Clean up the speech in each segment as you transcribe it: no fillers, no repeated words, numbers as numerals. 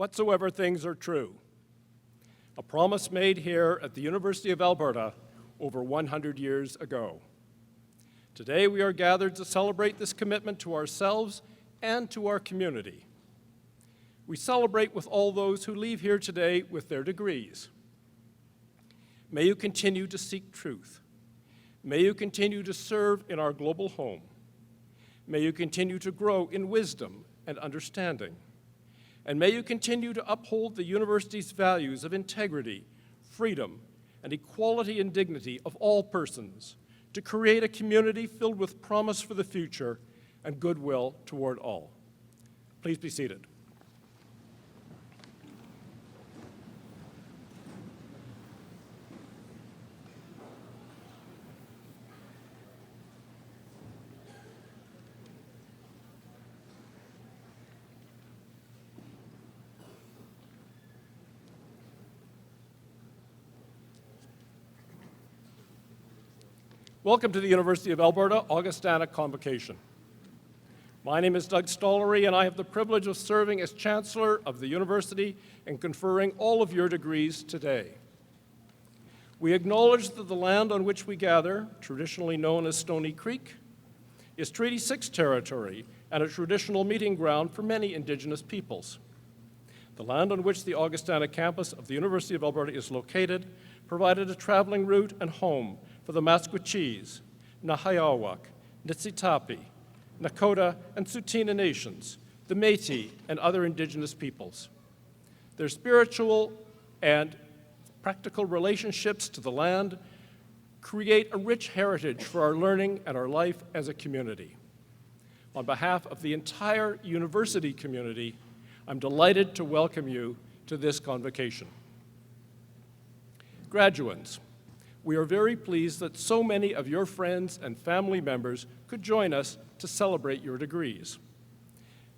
whatsoever things are true, a promise made here at the University of Alberta over 100 years ago. Today we are gathered to celebrate this commitment to ourselves and to our community. We celebrate with all those who leave here today with their degrees. May you continue to seek truth. May you continue to serve in our global home. May you continue to grow in wisdom and understanding. And may you continue to uphold the university's values of integrity, freedom, and equality and dignity of all persons, to create a community filled with promise for the future and goodwill toward all. Please be seated. Welcome to the University of Alberta Augustana Convocation. My name is Doug Stollery, and I have the privilege of serving as Chancellor of the University and conferring all of your degrees today. We acknowledge that the land on which we gather, traditionally known as Stony Creek, is Treaty 6 territory and a traditional meeting ground for many Indigenous peoples. The land on which the Augustana campus of the University of Alberta is located provided a traveling route and home for the Maskwacis, Nahiawak, Niitsitapi, Nakota, and Tsuut'ina nations, the Métis, and other Indigenous peoples. Their spiritual and practical relationships to the land create a rich heritage for our learning and our life as a community. On behalf of the entire university community, I'm delighted to welcome you to this convocation. Graduands, we are very pleased that so many of your friends and family members could join us to celebrate your degrees.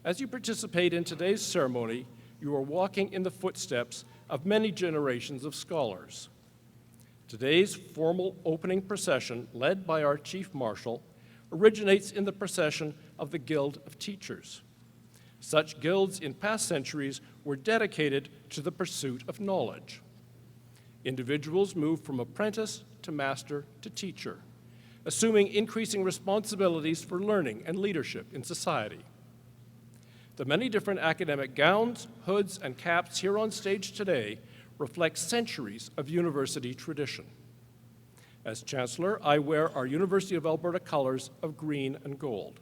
As you participate in today's ceremony, you are walking in the footsteps of many generations of scholars. Today's formal opening procession, led by our Chief Marshal, originates in the procession of the Guild of Teachers. Such guilds in past centuries were dedicated to the pursuit of knowledge. Individuals move from apprentice to master to teacher, assuming increasing responsibilities for learning and leadership in society. The many different academic gowns, hoods, and caps here on stage today reflect centuries of university tradition. As Chancellor, I wear our University of Alberta colors of green and gold.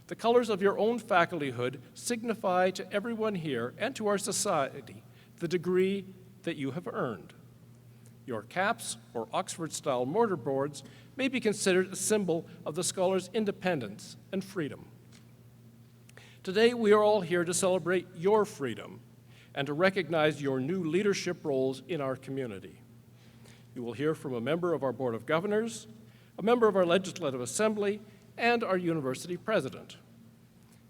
The colors of your own faculty hood signify to everyone here and to our society the degree that you have earned. Your caps, or Oxford-style mortarboards, may be considered a symbol of the scholar's independence and freedom. Today, we are all here to celebrate your freedom and to recognize your new leadership roles in our community. You will hear from a member of our Board of Governors, a member of our Legislative Assembly, and our university president.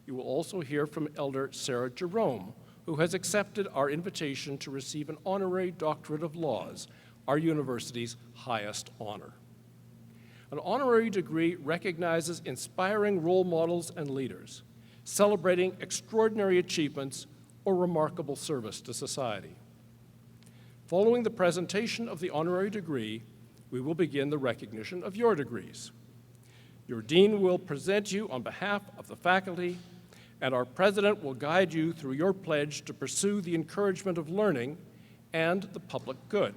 You will also hear from Elder Sarah Jerome, who has accepted our invitation to receive an honorary doctorate of laws, our university's highest honor. An honorary degree recognizes inspiring role models and leaders, celebrating extraordinary achievements or remarkable service to society. Following the presentation of the honorary degree, we will begin the recognition of your degrees. Your dean will present you on behalf of the faculty, and our president will guide you through your pledge to pursue the encouragement of learning and the public good.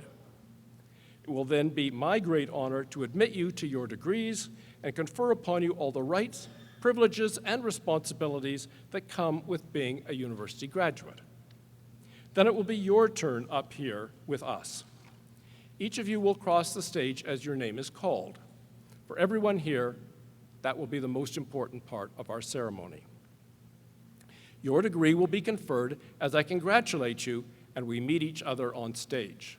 It will then be my great honor to admit you to your degrees and confer upon you all the rights, privileges, and responsibilities that come with being a university graduate. Then it will be your turn up here with us. Each of you will cross the stage as your name is called. For everyone here, that will be the most important part of our ceremony. Your degree will be conferred as I congratulate you and we meet each other on stage.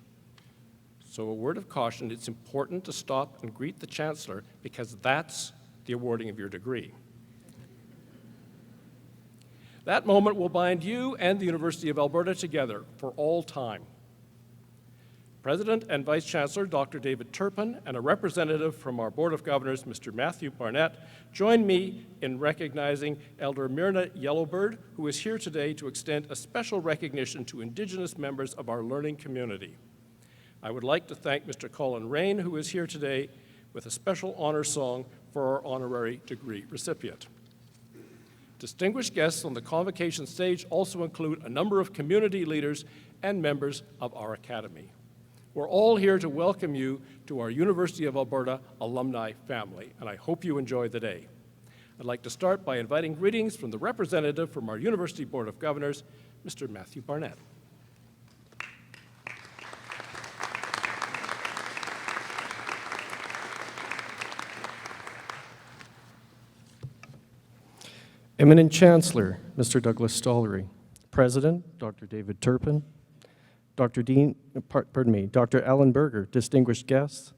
So a word of caution, it's important to stop and greet the Chancellor because that's the awarding of your degree. That moment will bind you and the University of Alberta together for all time. President and Vice Chancellor Dr. David Turpin and a representative from our Board of Governors, Mr. Matthew Barnett, join me in recognizing Elder Myrna Yellowbird, who is here today to extend a special recognition to Indigenous members of our learning community. I would like to thank Mr. Colin Rain, who is here today with a special honor song for our honorary degree recipient. Distinguished guests on the Convocation stage also include a number of community leaders and members of our Academy. We're all here to welcome you to our University of Alberta alumni family, and I hope you enjoy the day. I'd like to start by inviting greetings from the representative from our University Board of Governors, Mr. Matthew Barnett. Eminent Chancellor, Mr. Douglas Stollery, President, Dr. David Turpin, Dr. Alan Berger, distinguished guests,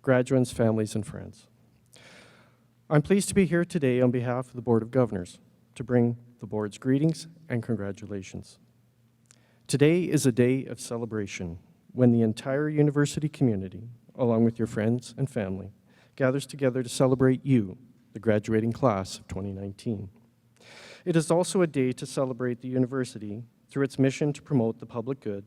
graduates, families, and friends. I'm pleased to be here today on behalf of the Board of Governors to bring the Board's greetings and congratulations. Today is a day of celebration when the entire university community, along with your friends and family, gathers together to celebrate you, the graduating class of 2019. It is also a day to celebrate the university through its mission to promote the public good.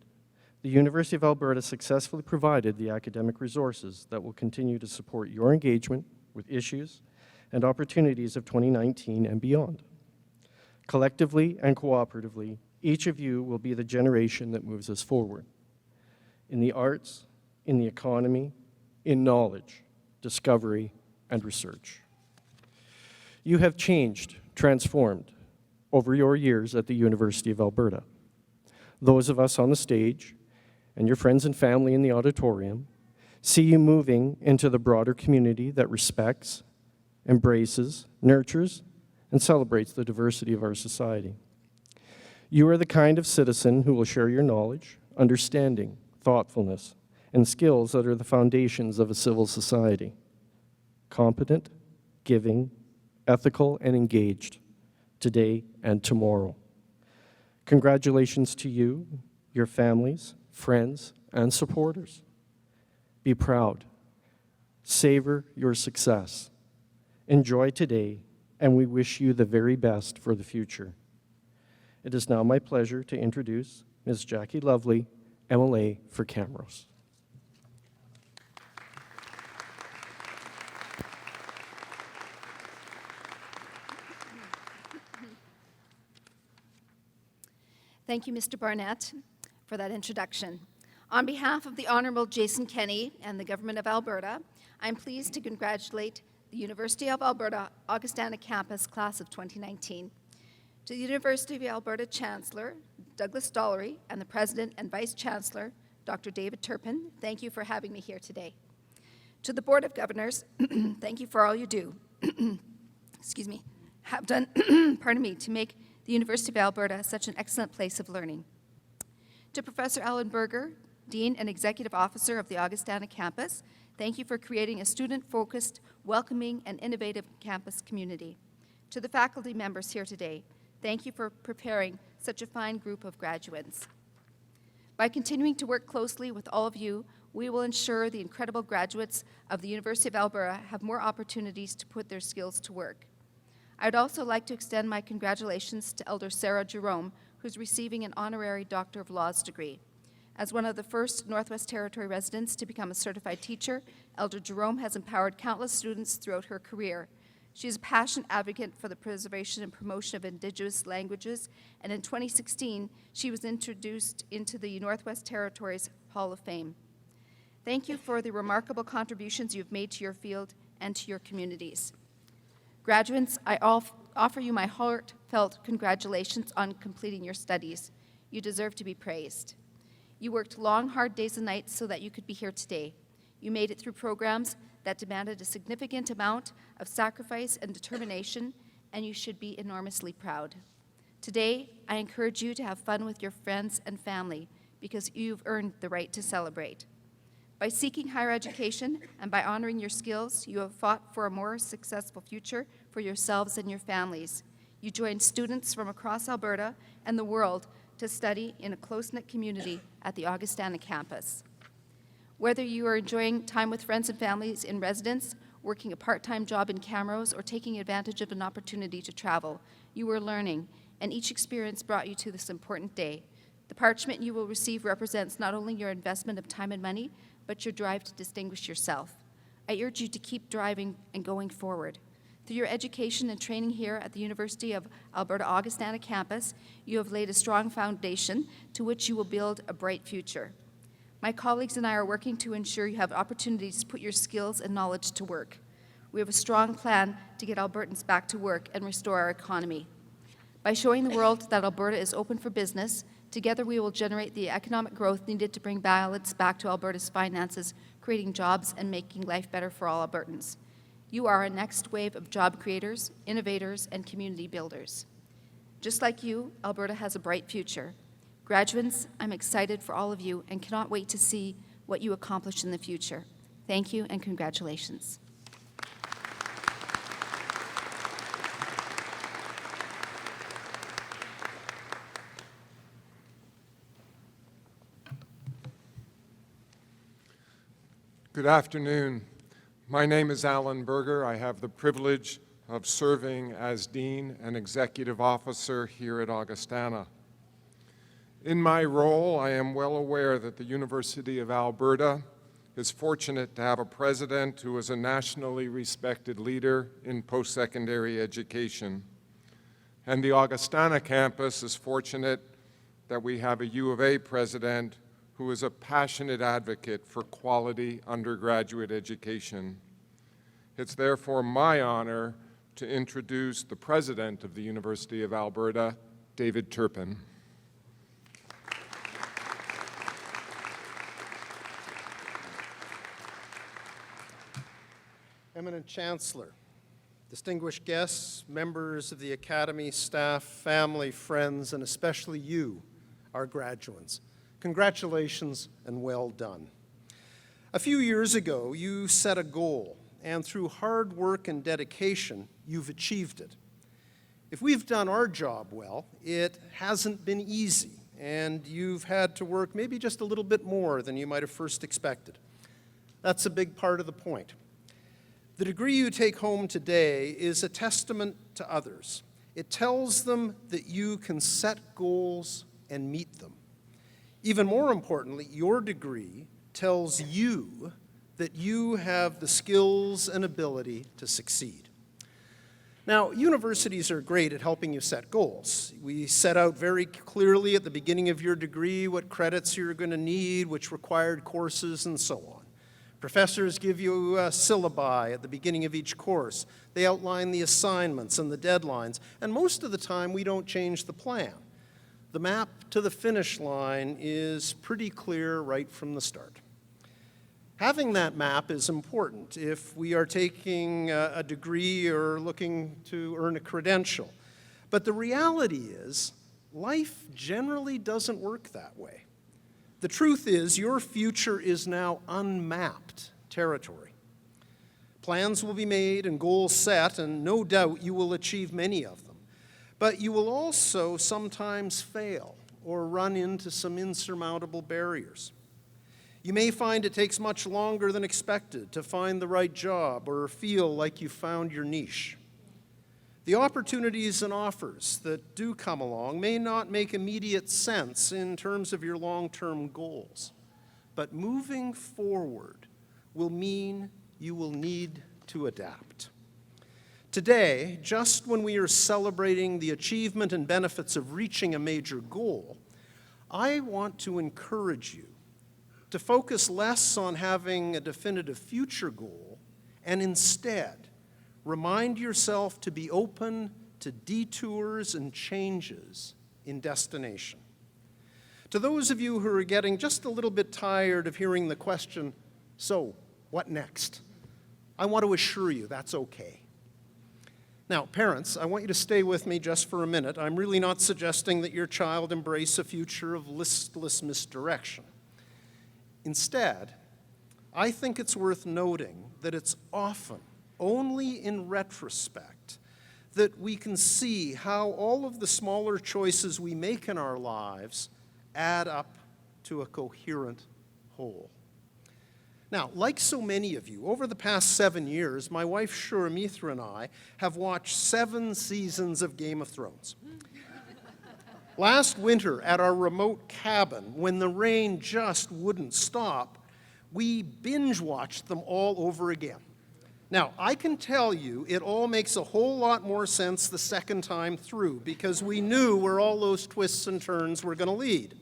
The University of Alberta successfully provided the academic resources that will continue to support your engagement with issues and opportunities of 2019 and beyond. Collectively and cooperatively, each of you will be the generation that moves us forward in the arts, in the economy, in knowledge, discovery, and research. You have changed, transformed over your years at the University of Alberta. Those of us on the stage and your friends and family in the auditorium see you moving into the broader community that respects, embraces, nurtures, and celebrates the diversity of our society. You are the kind of citizen who will share your knowledge, understanding, thoughtfulness, and skills that are the foundations of a civil society. Competent, giving, ethical, and engaged, today and tomorrow. Congratulations to you, your families, friends, and supporters. Be proud. Savor your success. Enjoy today, and we wish you the very best for the future. It is now my pleasure to introduce Ms. Jackie Lovely, MLA for Camrose. Thank you, Mr. Barnett, for that introduction. On behalf of the Honorable Jason Kenney and the Government of Alberta, I'm pleased to congratulate the University of Alberta Augustana Campus Class of 2019. To the University of Alberta Chancellor, Douglas Stollery, and the President and Vice Chancellor, Dr. David Turpin, thank you for having me here today. To the Board of Governors, thank you for all you do, have done, to make the University of Alberta such an excellent place of learning. To Professor Alan Berger, Dean and Executive Officer of the Augustana Campus, thank you for creating a student-focused, welcoming, and innovative campus community. To the faculty members here today, thank you for preparing such a fine group of graduates. By continuing to work closely with all of you, we will ensure the incredible graduates of the University of Alberta have more opportunities to put their skills to work. I'd also like to extend my congratulations to Elder Sarah Jerome, who's receiving an honorary Doctor of Laws degree. As one of the first Northwest Territory residents to become a certified teacher, Elder Jerome has empowered countless students throughout her career. She is a passionate advocate for the preservation and promotion of Indigenous languages, and in 2016, she was introduced into the Northwest Territories Hall of Fame. Thank you for the remarkable contributions you've made to your field and to your communities. Graduates, I offer you my heartfelt congratulations on completing your studies. You deserve to be praised. You worked long, hard days and nights so that you could be here today. You made it through programs that demanded a significant amount of sacrifice and determination, and you should be enormously proud. Today, I encourage you to have fun with your friends and family because you've earned the right to celebrate. By seeking higher education and by honoring your skills, you have fought for a more successful future for yourselves and your families. You joined students from across Alberta and the world to study in a close-knit community at the Augustana campus. Whether you are enjoying time with friends and families in residence, working a part-time job in Camrose, or taking advantage of an opportunity to travel, you are learning, and each experience brought you to this important day. The parchment you will receive represents not only your investment of time and money, but your drive to distinguish yourself. I urge you to keep driving and going forward. Through your education and training here at the University of Alberta Augustana campus, you have laid a strong foundation to which you will build a bright future. My colleagues and I are working to ensure you have opportunities to put your skills and knowledge to work. We have a strong plan to get Albertans back to work and restore our economy. By showing the world that Alberta is open for business, together we will generate the economic growth needed to bring balance back to Alberta's finances, creating jobs and making life better for all Albertans. You are a next wave of job creators, innovators, and community builders. Just like you, Alberta has a bright future. Graduates, I'm excited for all of you and cannot wait to see what you accomplish in the future. Thank you and congratulations. Good afternoon. My name is Alan Berger. I have the privilege of serving as Dean and Executive Officer here at Augustana. In my role, I am well aware that the University of Alberta is fortunate to have a president who is a nationally respected leader in post-secondary education. And the Augustana campus is fortunate that we have a U of A president who is a passionate advocate for quality undergraduate education. It's therefore my honor to introduce the President of the University of Alberta, David Turpin. Eminent Chancellor, distinguished guests, members of the Academy, staff, family, friends, and especially you, our graduates, congratulations and well done. A few years ago, you set a goal, and through hard work and dedication, you've achieved it. If we've done our job well, it hasn't been easy, and you've had to work maybe just a little bit more than you might have first expected. That's a big part of the point. The degree you take home today is a testament to others. It tells them that you can set goals and meet them. Even more importantly, your degree tells you that you have the skills and ability to succeed. Now, universities are great at helping you set goals. We set out very clearly at the beginning of your degree what credits you're going to need, which required courses, and so on. Professors give you syllabi at the beginning of each course. They outline the assignments and the deadlines, and most of the time we don't change the plan. The map to the finish line is pretty clear right from the start. Having that map is important if we are taking a degree or looking to earn a credential. But the reality is, life generally doesn't work that way. The truth is, your future is now unmapped territory. Plans will be made and goals set, and no doubt you will achieve many of them. But you will also sometimes fail or run into some insurmountable barriers. You may find it takes much longer than expected to find the right job or feel like you found your niche. The opportunities and offers that do come along may not make immediate sense in terms of your long-term goals, but moving forward will mean you will need to adapt. Today, just when we are celebrating the achievement and benefits of reaching a major goal, I want to encourage you to focus less on having a definitive future goal and instead remind yourself to be open to detours and changes in destination. To those of you who are getting just a little bit tired of hearing the question, so what next? I want to assure you that's okay. Now, parents, I want you to stay with me just for a minute. I'm really not suggesting that your child embrace a future of listless misdirection. Instead, I think it's worth noting that it's often only in retrospect that we can see how all of the smaller choices we make in our lives add up to a coherent whole. Now, like so many of you, over the past 7 years, my wife Shuramithra and I have watched 7 seasons of Game of Thrones. Last winter, at our remote cabin, when the rain just wouldn't stop, we binge-watched them all over again. Now, I can tell you it all makes a whole lot more sense the second time through, because we knew where all those twists and turns were going to lead.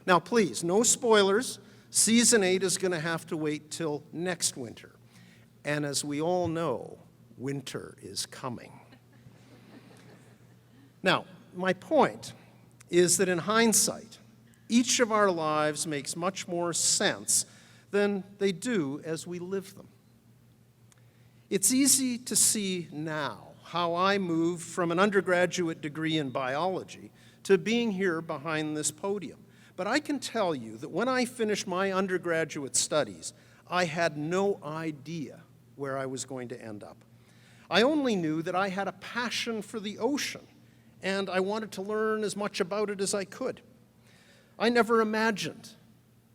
Now, please, no spoilers. Season 8 is going to have to wait till next winter. And as we all know, winter is coming. Now, my point is that in hindsight, each of our lives makes much more sense than they do as we live them. It's easy to see now how I moved from an undergraduate degree in biology to being here behind this podium. But I can tell you that when I finished my undergraduate studies, I had no idea where I was going to end up. I only knew that I had a passion for the ocean, and I wanted to learn as much about it as I could. I never imagined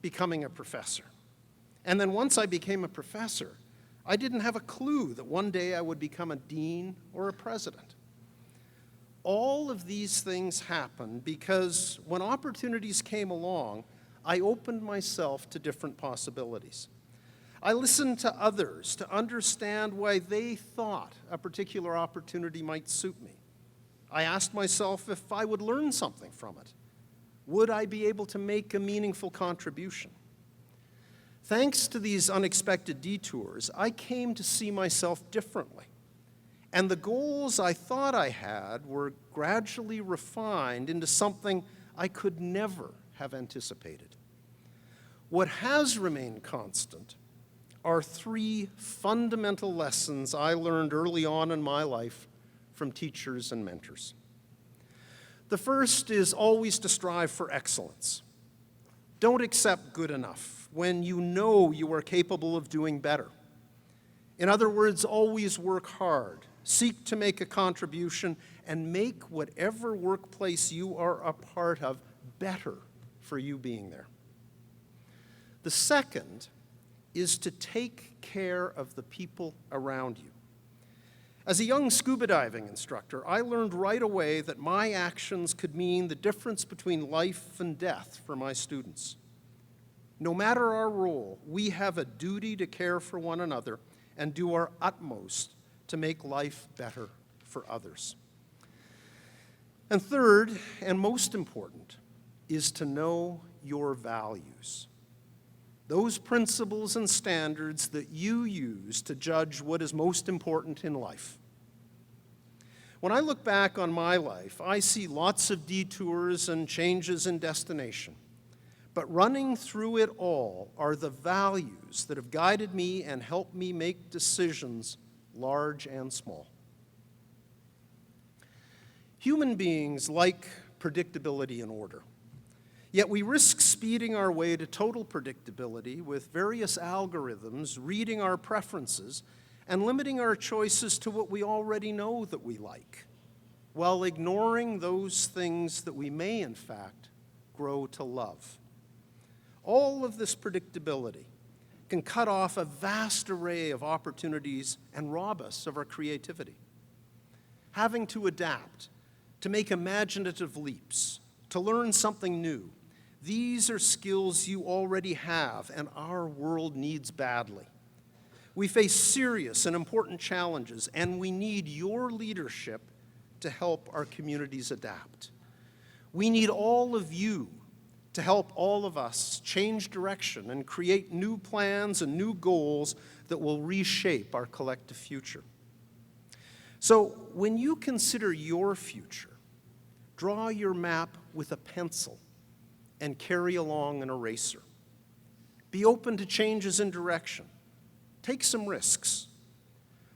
becoming a professor. And then once I became a professor, I didn't have a clue that one day I would become a dean or a president. All of these things happened because when opportunities came along, I opened myself to different possibilities. I listened to others to understand why they thought a particular opportunity might suit me. I asked myself if I would learn something from it. Would I be able to make a meaningful contribution? Thanks to these unexpected detours, I came to see myself differently. And the goals I thought I had were gradually refined into something I could never have anticipated. What has remained constant are 3 fundamental lessons I learned early on in my life from teachers and mentors. The first is always to strive for excellence. Don't accept good enough when you know you are capable of doing better. In other words, always work hard. Seek to make a contribution and make whatever workplace you are a part of better for you being there. The second is to take care of the people around you. As a young scuba diving instructor, I learned right away that my actions could mean the difference between life and death for my students. No matter our role, we have a duty to care for one another and do our utmost to make life better for others. And third, and most important, is to know your values. Those principles and standards that you use to judge what is most important in life. When I look back on my life, I see lots of detours and changes in destination. But running through it all are the values that have guided me and helped me make decisions, large and small. Human beings like predictability and order. Yet we risk speeding our way to total predictability with various algorithms reading our preferences and limiting our choices to what we already know that we like, while ignoring those things that we may, in fact, grow to love. All of this predictability can cut off a vast array of opportunities and rob us of our creativity. Having to adapt, to make imaginative leaps, to learn something new, these are skills you already have and our world needs badly. We face serious and important challenges, and we need your leadership to help our communities adapt. We need all of you to help all of us change direction and create new plans and new goals that will reshape our collective future. So when you consider your future, draw your map with a pencil and carry along an eraser. Be open to changes in direction. Take some risks.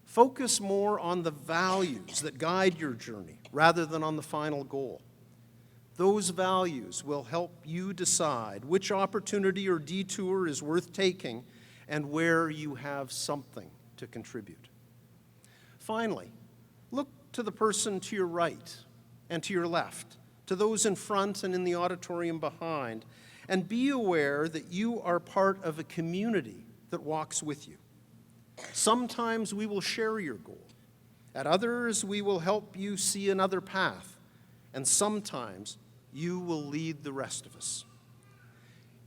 Focus more on the values that guide your journey rather than on the final goal. Those values will help you decide which opportunity or detour is worth taking and where you have something to contribute. Finally, look to the person to your right and to your left, to those in front and in the auditorium behind, and be aware that you are part of a community that walks with you. Sometimes we will share your goal. At others, we will help you see another path. And sometimes you will lead the rest of us.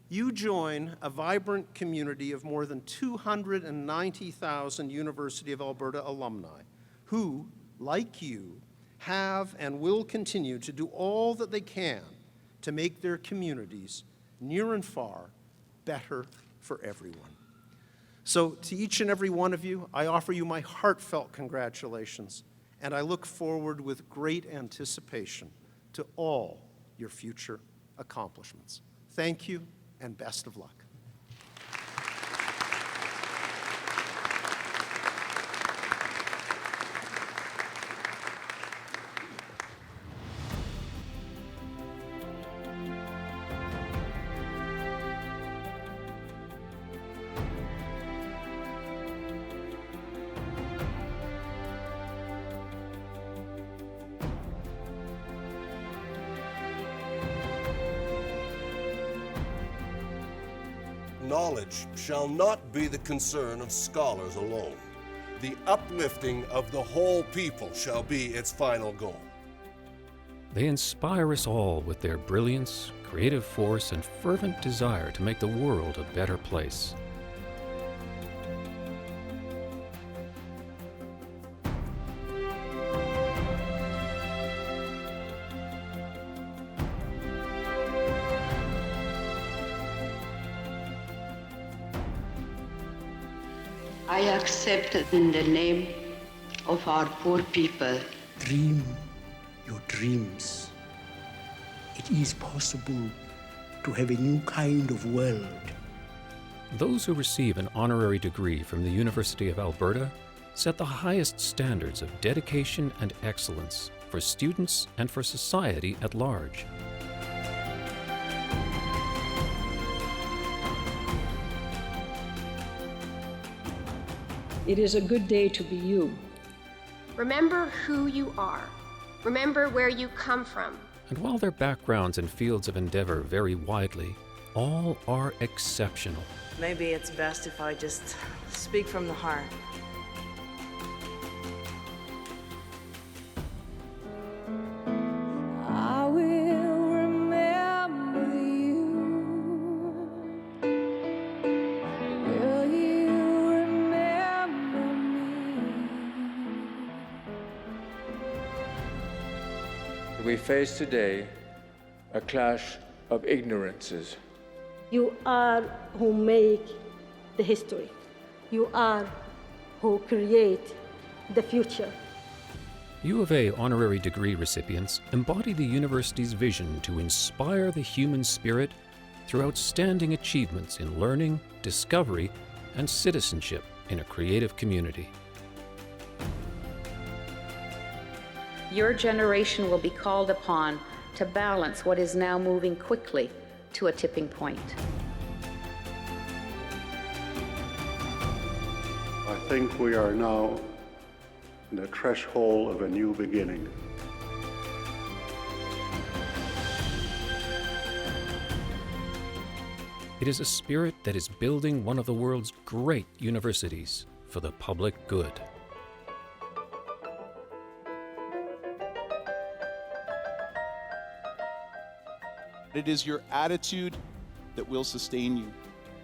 You join a vibrant community of more than 290,000 University of Alberta alumni who, like you, have and will continue to do all that they can to make their communities, near and far, better for everyone. So to each and every one of you, I offer you my heartfelt congratulations, and I look forward with great anticipation to all your future accomplishments. Thank you, and best of luck. Knowledge shall not be the concern of scholars alone. The uplifting of the whole people shall be its final goal. They inspire us all with their brilliance, creative force, and fervent desire to make the world a better place. I accept in the name of our poor people. Dream your dreams. It is possible to have a new kind of world. Those who receive an honorary degree from the University of Alberta set the highest standards of dedication and excellence for students and for society at large. It is a good day to be you. Remember who you are. Remember where you come from. And while their backgrounds and fields of endeavor vary widely, all are exceptional. Maybe it's best if I just speak from the heart. I will remember you. Will you remember me? We face today a clash of ignorances. You are who make the history. You are who create the future. U of A honorary degree recipients embody the university's vision to inspire the human spirit through outstanding achievements in learning, discovery, and citizenship in a creative community. Your generation will be called upon to balance what is now moving quickly to a tipping point. I think we are now in the threshold of a new beginning. It is a spirit that is building one of the world's great universities for the public good. It is your attitude that will sustain you.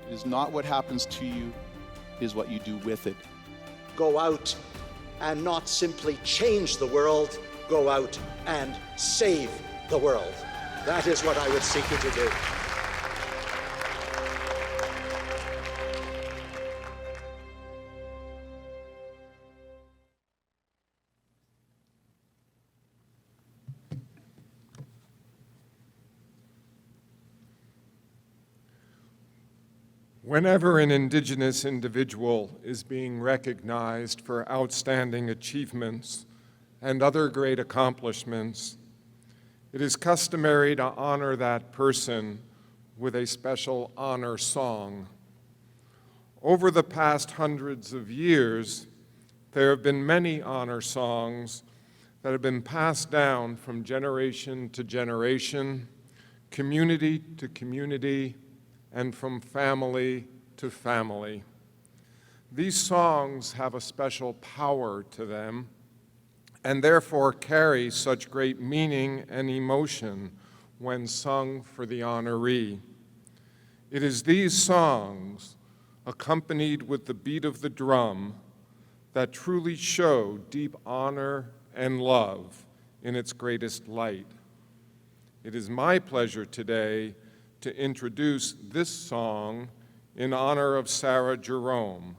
It is not what happens to you, it is what you do with it. Go out and not simply change the world, go out and save the world. That is what I would seek you to do. Whenever an Indigenous individual is being recognized for outstanding achievements and other great accomplishments, it is customary to honor that person with a special honor song. Over the past hundreds of years, there have been many honor songs that have been passed down from generation to generation, community to community, and from family to family. These songs have a special power to them and therefore carry such great meaning and emotion when sung for the honoree. It is these songs, accompanied with the beat of the drum, that truly show deep honor and love in its greatest light. It is my pleasure today to introduce this song in honor of Sarah Jerome,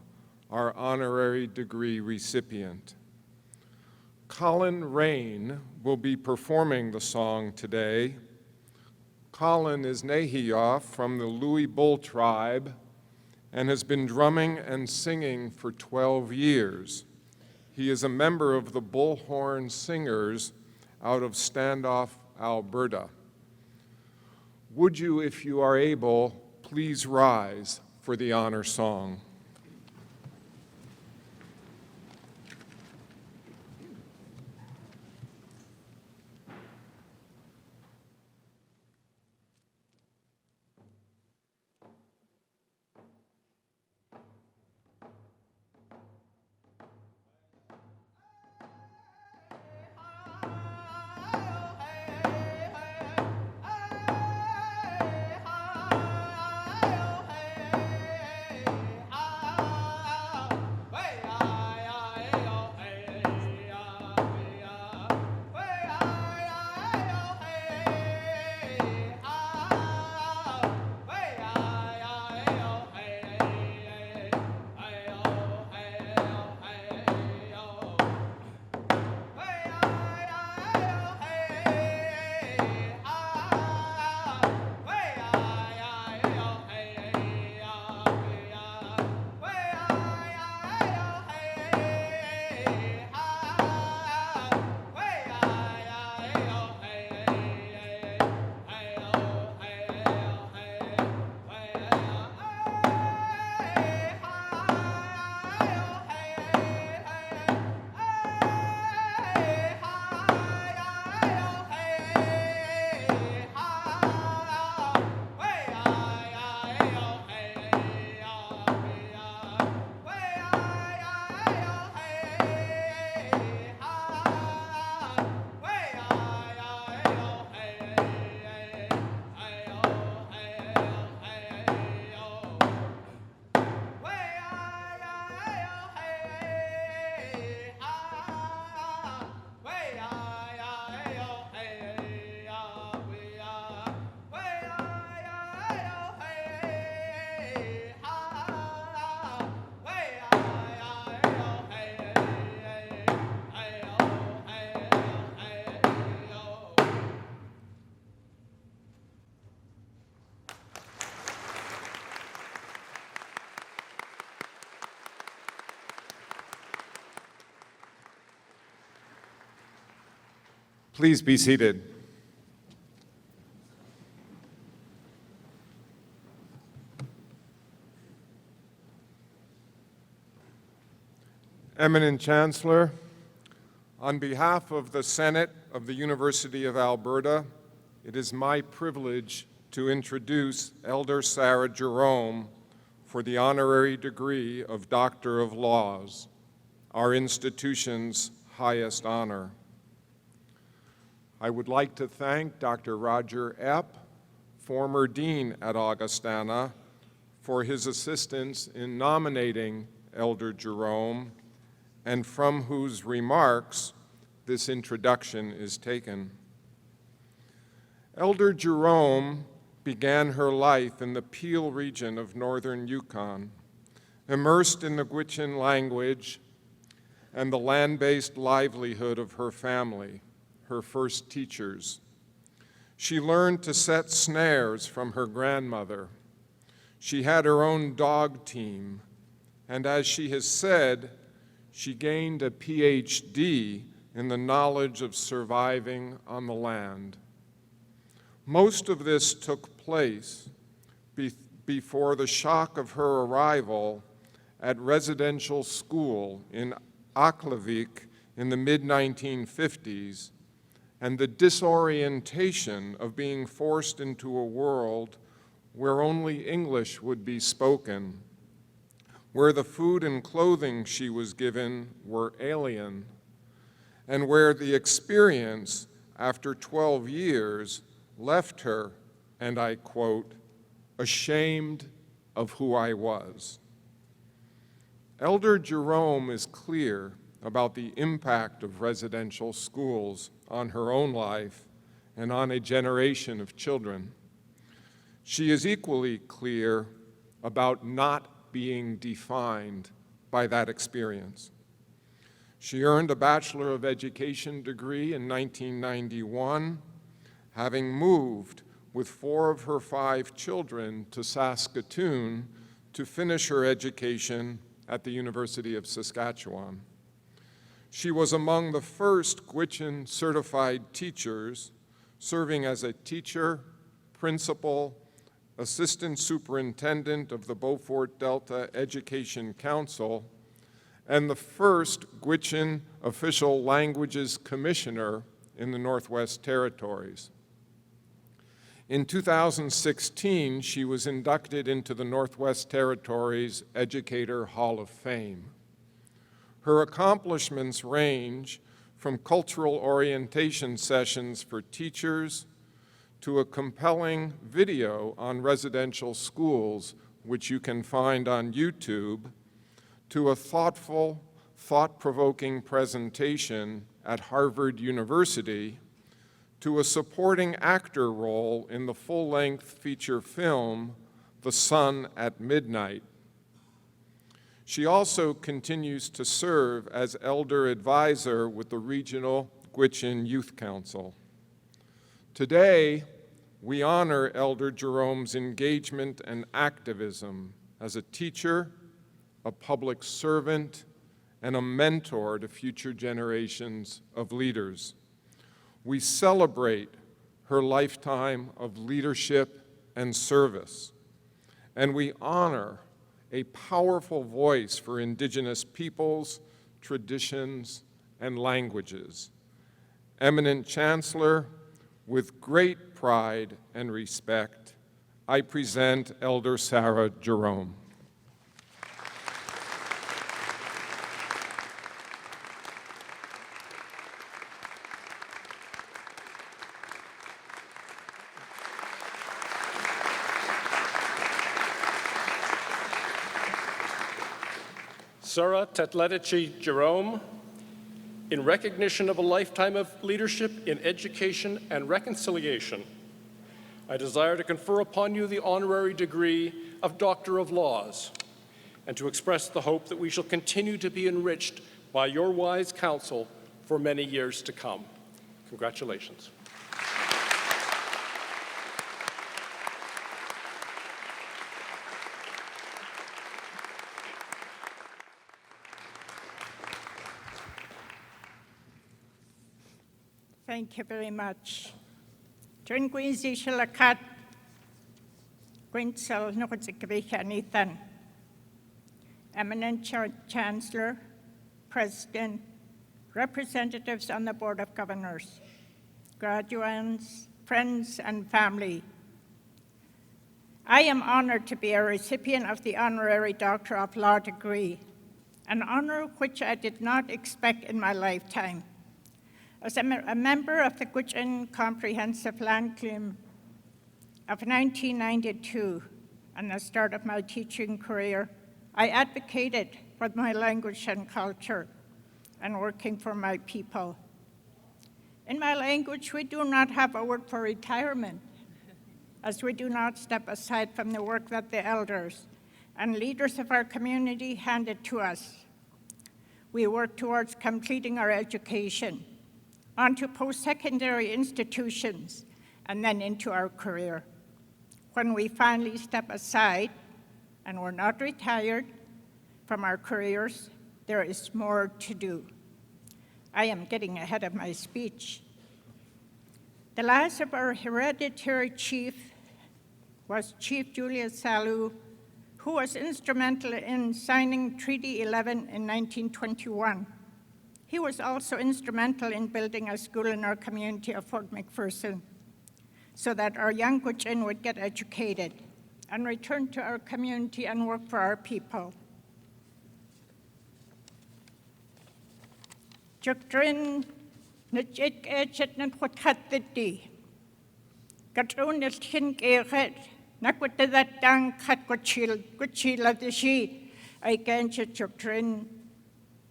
our honorary degree recipient. Colin Rain will be performing the song today. Colin is Nehiyah from the Louis Bull tribe and has been drumming and singing for 12 years. He is a member of the Bullhorn Singers out of Standoff, Alberta. Would you, if you are able, please rise for the honor song. Please be seated. Eminent Chancellor, on behalf of the Senate of the University of Alberta, it is my privilege to introduce Elder Sarah Jerome for the honorary degree of Doctor of Laws, our institution's highest honor. I would like to thank Dr. Roger Epp, former dean at Augustana, for his assistance in nominating Elder Jerome, and from whose remarks this introduction is taken. Elder Jerome began her life in the Peel region of northern Yukon, immersed in the Gwich'in language and the land-based livelihood of her family, her first teachers. She learned to set snares from her grandmother. She had her own dog team, and as she has said, she gained a PhD in the knowledge of surviving on the land. Most of this took place before the shock of her arrival at residential school in Aklavik in the mid-1950s, and the disorientation of being forced into a world where only English would be spoken. where the food and clothing she was given were alien, and where the experience, after 12 years, left her, and I quote, ashamed of who I was. Elder Jerome is clear about the impact of residential schools on her own life and on a generation of children. She is equally clear about not being defined by that experience. She earned a Bachelor of Education degree in 1991, having moved with 4 of her 5 children to Saskatoon to finish her education at the University of Saskatchewan. She was among the first Gwich'in certified teachers, serving as a teacher, principal, assistant superintendent of the Beaufort Delta Education Council, and the first Gwich'in Official Languages Commissioner in the Northwest Territories. In 2016, she was inducted into the Northwest Territories Educator Hall of Fame. Her accomplishments range from cultural orientation sessions for teachers to a compelling video on residential schools, which you can find on YouTube, to a thoughtful, thought-provoking presentation at Harvard University, to a supporting actor role in the full-length feature film, The Sun at Midnight. She also continues to serve as elder advisor with the Regional Gwich'in Youth Council. Today, we honor Elder Jerome's engagement and activism as a teacher, a public servant, and a mentor to future generations of leaders. We celebrate her lifetime of leadership and service, and we honor a powerful voice for Indigenous peoples, traditions, and languages. Eminent Chancellor, with great pride and respect, I present Elder Sarah Jerome. Sarah Tetletici Jerome, in recognition of a lifetime of leadership in education and reconciliation, I desire to confer upon you the honorary degree of Doctor of Laws, and to express the hope that we shall continue to be enriched by your wise counsel for many years to come. Congratulations. Thank you very much. During Gwich'in Shilakat, Gwich'in Elder Eminent Chancellor, President, representatives on the Board of Governors, graduates, friends, and family. I am honored to be a recipient of the Honorary Doctor of Law degree, an honor which I did not expect in my lifetime. As a member of the Gwich'in Comprehensive Land Claim of 1992 and the start of my teaching career, I advocated for my language and culture and working for my people. In my language, we do not have a word for retirement, as we do not step aside from the work that the elders and leaders of our community handed to us. We work towards completing our education, onto post-secondary institutions, and then into our career. When we finally step aside, and we're not retired from our careers, there is more to do. I am getting ahead of my speech. The last of our hereditary chief was Chief Julius Salu, who was instrumental in signing Treaty 11 in 1921. He was also instrumental in building a school in our community of Fort McPherson so that our young Gwich'in would get educated and return to our community and work for our people. Gwich'in Elder Sarah Jerome. Gwich'in Elder Sarah Jerome. I can Gwich'in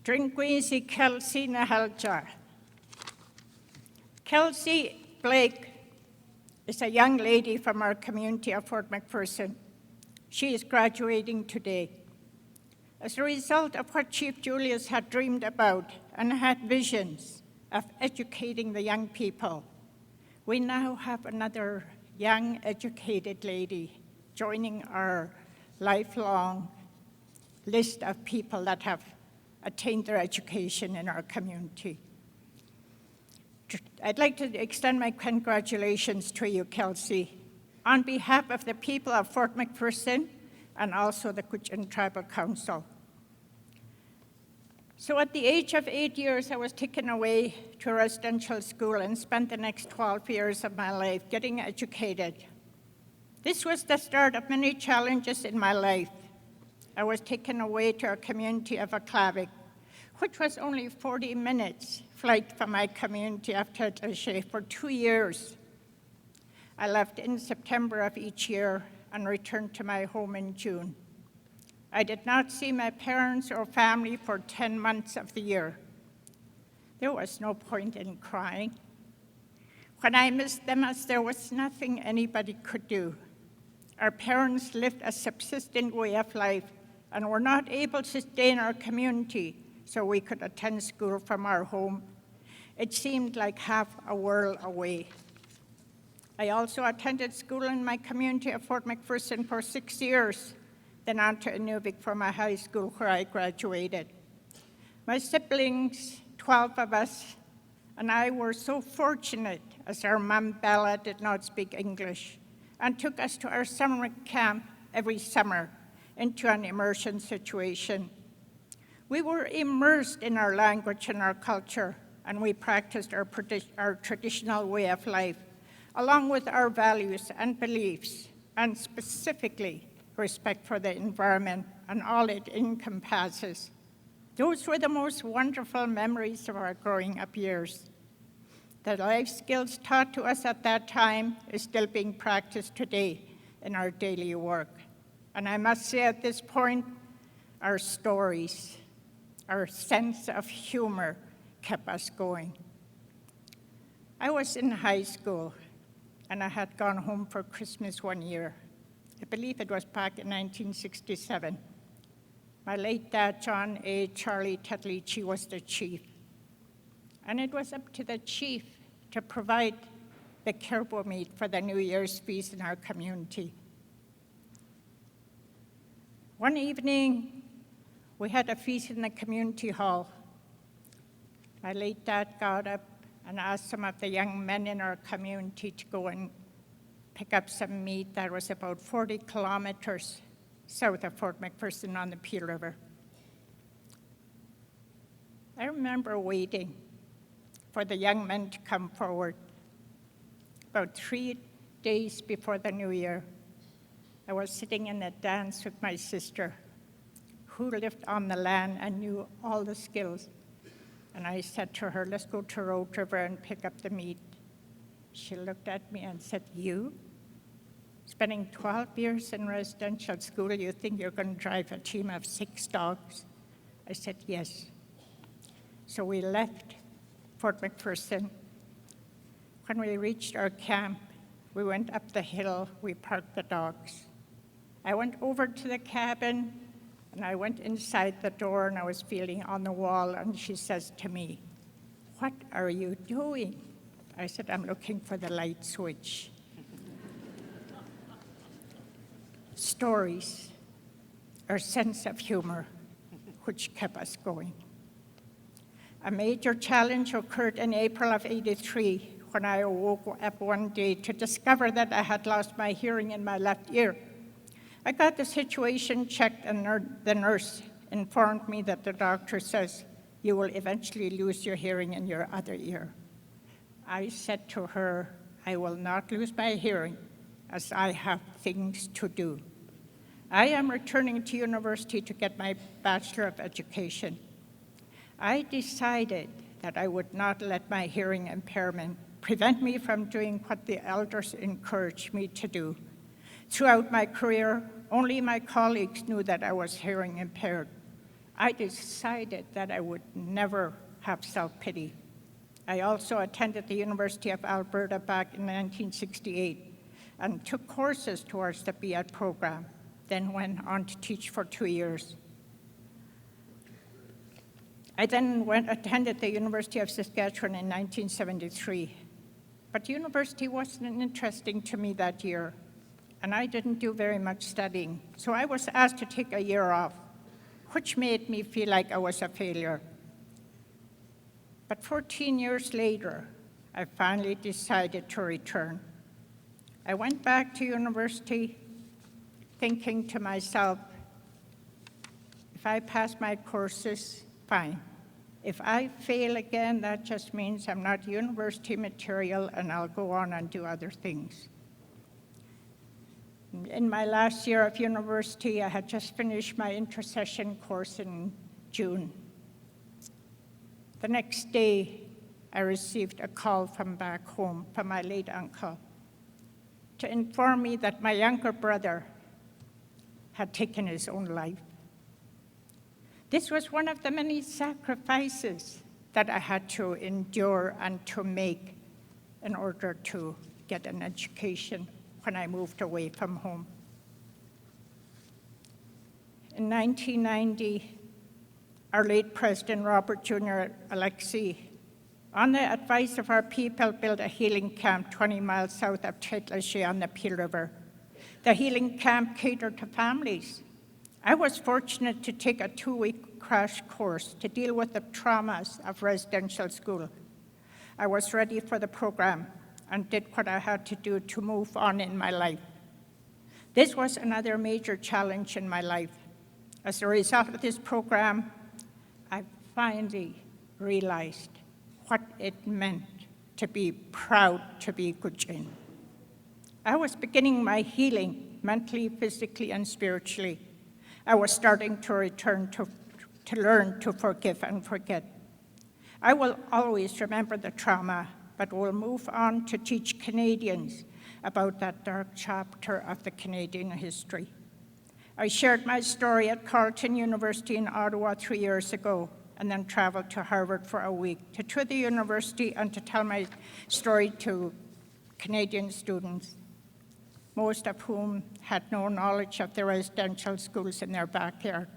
Drinkwisi Kelsey Nahaljar. Kelsey Blake is a young lady from our community of Fort McPherson. She is graduating today. As a result of what Chief Julius had dreamed about and had visions of educating the young people, we now have another young, educated lady joining our lifelong list of people that have attained their education in our community. I'd like to extend my congratulations to you, Kelsey, on behalf of the people of Fort McPherson and also the Gwich'in Tribal Council. So at the age of 8 years, I was taken away to a residential school and spent the next 12 years of my life getting educated. This was the start of many challenges in my life. I was taken away to a community of Aklavik, which was only 40 minutes flight from my community of Tetlashe for 2 years. I left in September of each year and returned to my home in June. I did not see my parents or family for 10 months of the year. There was no point in crying. When I missed them, as there was nothing anybody could do. Our parents lived a subsistent way of life and were not able to stay in our community so we could attend school from our home. It seemed like half a world away. I also attended school in my community of Fort McPherson for 6 years, then on to Inuvik for my high school where I graduated. My siblings, 12 of us, and I were so fortunate as our mom, Bella, did not speak English and took us to our summer camp every summer into an immersion situation. We were immersed in our language and our culture, and we practiced our traditional way of life, along with our values and beliefs, and specifically respect for the environment and all it encompasses. Those were the most wonderful memories of our growing up years. The life skills taught to us at that time is still being practiced today in our daily work. And I must say at this point, our stories, our sense of humor kept us going. I was in high school, and I had gone home for Christmas one year. I believe it was back in 1967. My late dad, John A. Charlie Tetlichi, was the chief. And it was up to the chief to provide the caribou meat for the New Year's feast in our community. One evening, we had a feast in the community hall. My late dad got up and asked some of the young men in our community to go and pick up some meat that was about 40 kilometers south of Fort McPherson on the Peel River. I remember waiting for the young men to come forward. About 3 days before the New Year, I was sitting in a dance with my sister, who lived on the land and knew all the skills. And I said to her, let's go to Road River and pick up the meat. She looked at me and said, you? Spending 12 years in residential school, you think you're going to drive a team of 6 dogs? I said, yes. So we left Fort McPherson. When we reached our camp, we went up the hill, we parked the dogs. I went over to the cabin, and I went inside the door, and I was feeling on the wall, and she says to me, what are you doing? I said, I'm looking for the light switch. Stories, our sense of humor, which kept us going. A major challenge occurred in April of '83 when I woke up one day to discover that I had lost my hearing in my left ear. I got the situation checked, and the nurse informed me that the doctor says, you will eventually lose your hearing in your other ear. I said to her, I will not lose my hearing, as I have things to do. I am returning to university to get my Bachelor of Education. I decided that I would not let my hearing impairment prevent me from doing what the elders encouraged me to do. Throughout my career, only my colleagues knew that I was hearing impaired. I decided that I would never have self-pity. I also attended the University of Alberta back in 1968 and took courses towards the B.Ed program, then went on to teach for 2 years. I then attended the University of Saskatchewan in 1973, but university wasn't interesting to me that year, and I didn't do very much studying, so I was asked to take a year off, which made me feel like I was a failure. But 14 years later, I finally decided to return. I went back to university thinking to myself, if I pass my courses, fine. If I fail again, that just means I'm not university material and I'll go on and do other things. In my last year of university, I had just finished my intercession course in June. The next day, I received a call from back home from my late uncle to inform me that my younger brother had taken his own life. This was one of the many sacrifices that I had to endure and to make in order to get an education when I moved away from home. In 1990, our late President Robert Jr. Alexei, on the advice of our people, built a healing camp 20 miles south of Tête-Lachaise on the Peel River. The healing camp catered to families. I was fortunate to take a 2-week crash course to deal with the traumas of residential school. I was ready for the program and did what I had to do to move on in my life. This was another major challenge in my life. As a result of this program, I finally realized what it meant to be proud to be Gwich'in. I was beginning my healing mentally, physically, and spiritually. I was starting to return to learn to forgive and forget. I will always remember the trauma, but will move on to teach Canadians about that dark chapter of the Canadian history. I shared my story at Carleton University in Ottawa 3 years ago, and then traveled to Harvard for a week to tour the university and to tell my story to Canadian students, most of whom had no knowledge of the residential schools in their backyard.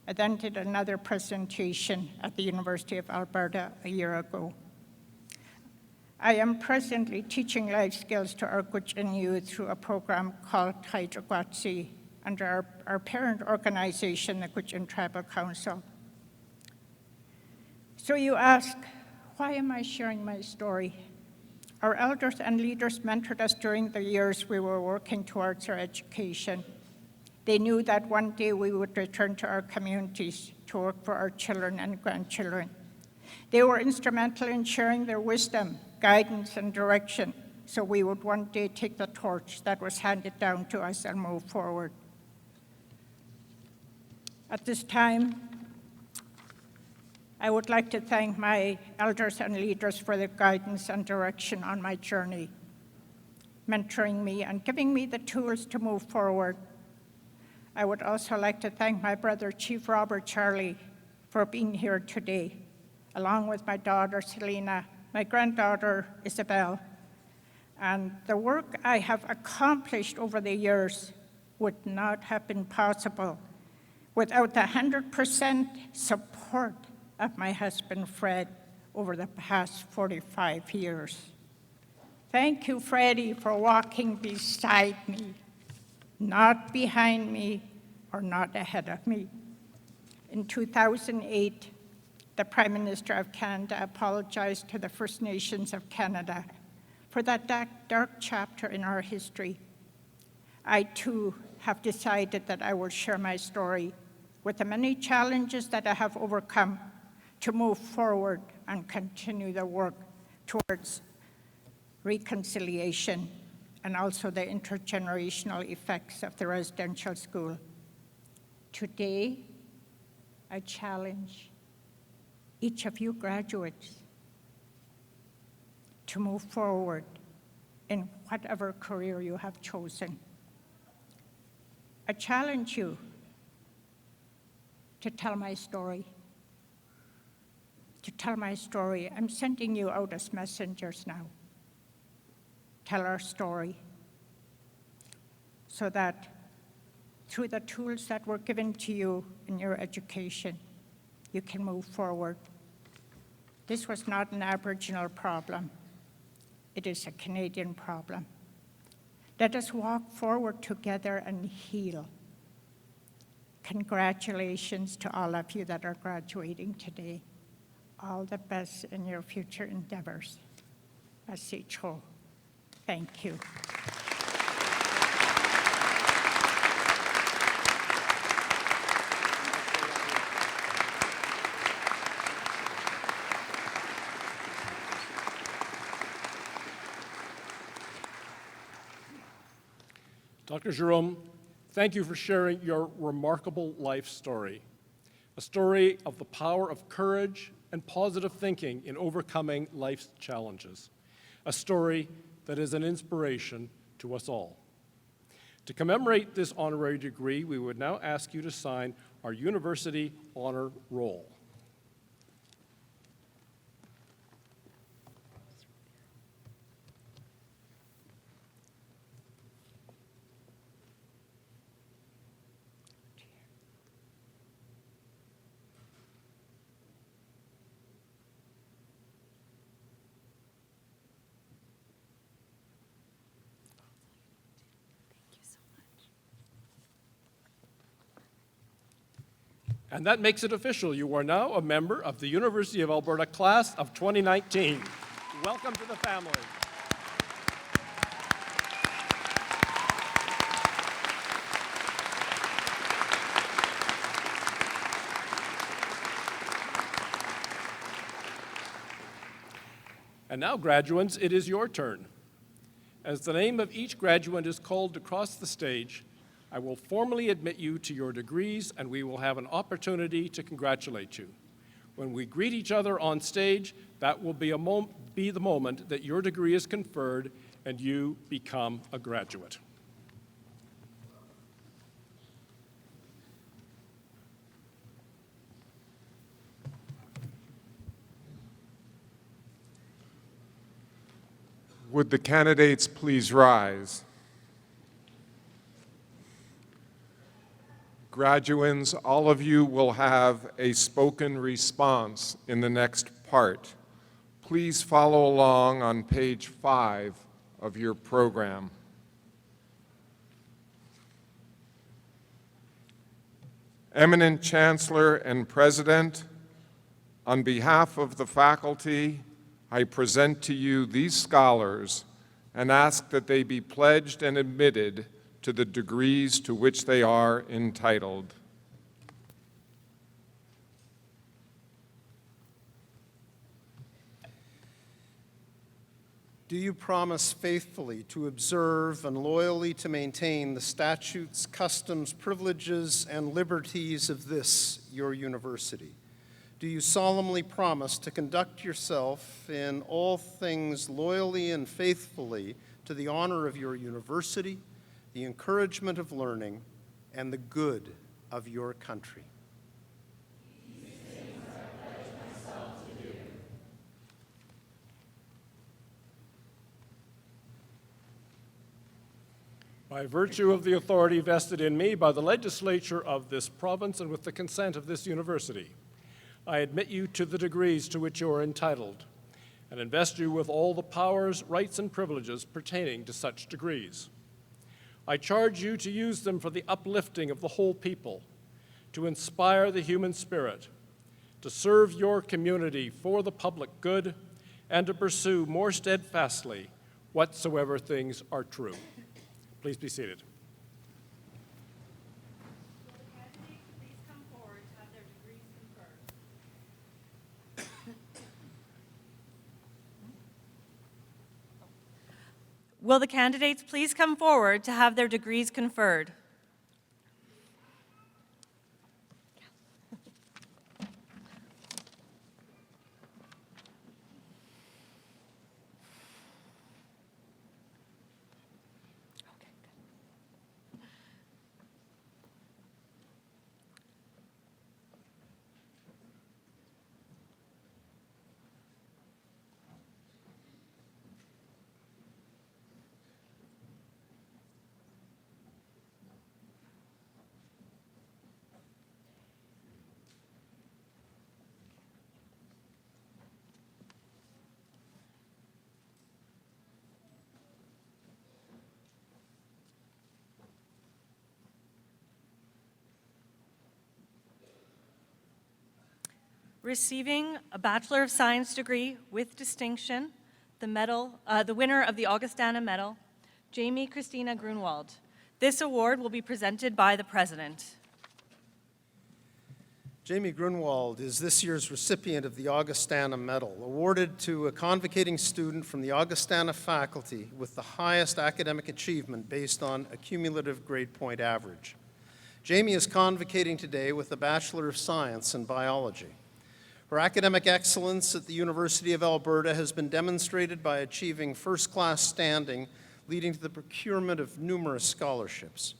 I then did another presentation at the University of Alberta a year ago. I am presently teaching life skills to our Gwich'in youth through a program called Hydrogwatsi under our parent organization, the Gwich'in Tribal Council. So you ask, why am I sharing my story? Our elders and leaders mentored us during the years we were working towards our education. They knew that one day we would return to our communities to work for our children and grandchildren. They were instrumental in sharing their wisdom, guidance, and direction, so we would one day take the torch that was handed down to us and move forward. At this time, I would like to thank my elders and leaders for their guidance and direction on my journey, mentoring me and giving me the tools to move forward. I would also like to thank my brother, Chief Robert Charlie, for being here today, along with my daughter, Selena, my granddaughter, Isabel. And the work I have accomplished over the years would not have been possible without the 100% support of my husband, Fred, over the past 45 years. Thank you, Freddie, for walking beside me, not behind me or not ahead of me. In 2008, the Prime Minister of Canada apologized to the First Nations of Canada for that dark chapter in our history. I, too, have decided that I will share my story with the many challenges that I have overcome to move forward and continue the work towards reconciliation and also the intergenerational effects of the residential school. Today, I challenge each of you graduates to move forward in whatever career you have chosen. I challenge you to tell my story. To tell my story. I'm sending you out as messengers now. Tell our story so that through the tools that were given to you in your education, you can move forward. This was not an Aboriginal problem. It is a Canadian problem. Let us walk forward together and heal. Congratulations to all of you that are graduating today. All the best in your future endeavors. Asicho. Thank you. Dr. Jerome, thank you for sharing your remarkable life story, a story of the power of courage and positive thinking in overcoming life's challenges, a story that is an inspiration to us all. To commemorate this honorary degree, we would now ask you to sign our University Honor Roll. And that makes it official. You are now a member of the University of Alberta Class of 2019. Welcome to the family. And now, graduates, it is your turn. As the name of each graduate is called across the stage, I will formally admit you to your degrees, and we will have an opportunity to congratulate you. When we greet each other on stage, that will be the moment that your degree is conferred and you become a graduate. Would the candidates please rise? Graduands, all of you will have a spoken response in the next part. Please follow along on page 5 of your program. Eminent Chancellor and President, on behalf of the faculty, I present to you these scholars and ask that they be pledged and admitted to the degrees to which they are entitled. Do you promise faithfully to observe and loyally to maintain the statutes, customs, privileges, and liberties of this, your university? Do you solemnly promise to conduct yourself in all things loyally and faithfully to the honor of your university, the encouragement of learning, and the good of your country? By virtue of the authority vested in me by the legislature of this province and with the consent of this university, I admit you to the degrees to which you are entitled and invest you with all the powers, rights, and privileges pertaining to such degrees. I charge you to use them for the uplifting of the whole people, to inspire the human spirit, to serve your community for the public good, and to pursue more steadfastly whatsoever things are true. Please be seated. Will the candidates please come forward to have their degrees conferred? Receiving a Bachelor of Science degree with distinction, the winner of the Augustana Medal, Jamie Christina Grunwald. This award will be presented by the President. Jamie Grunwald is this year's recipient of the Augustana Medal, awarded to a convocating student from the Augustana faculty with the highest academic achievement based on a cumulative grade point average. Jamie is convocating today with a Bachelor of Science in Biology. Her academic excellence at the University of Alberta has been demonstrated by achieving first-class standing, leading to the procurement of numerous scholarships.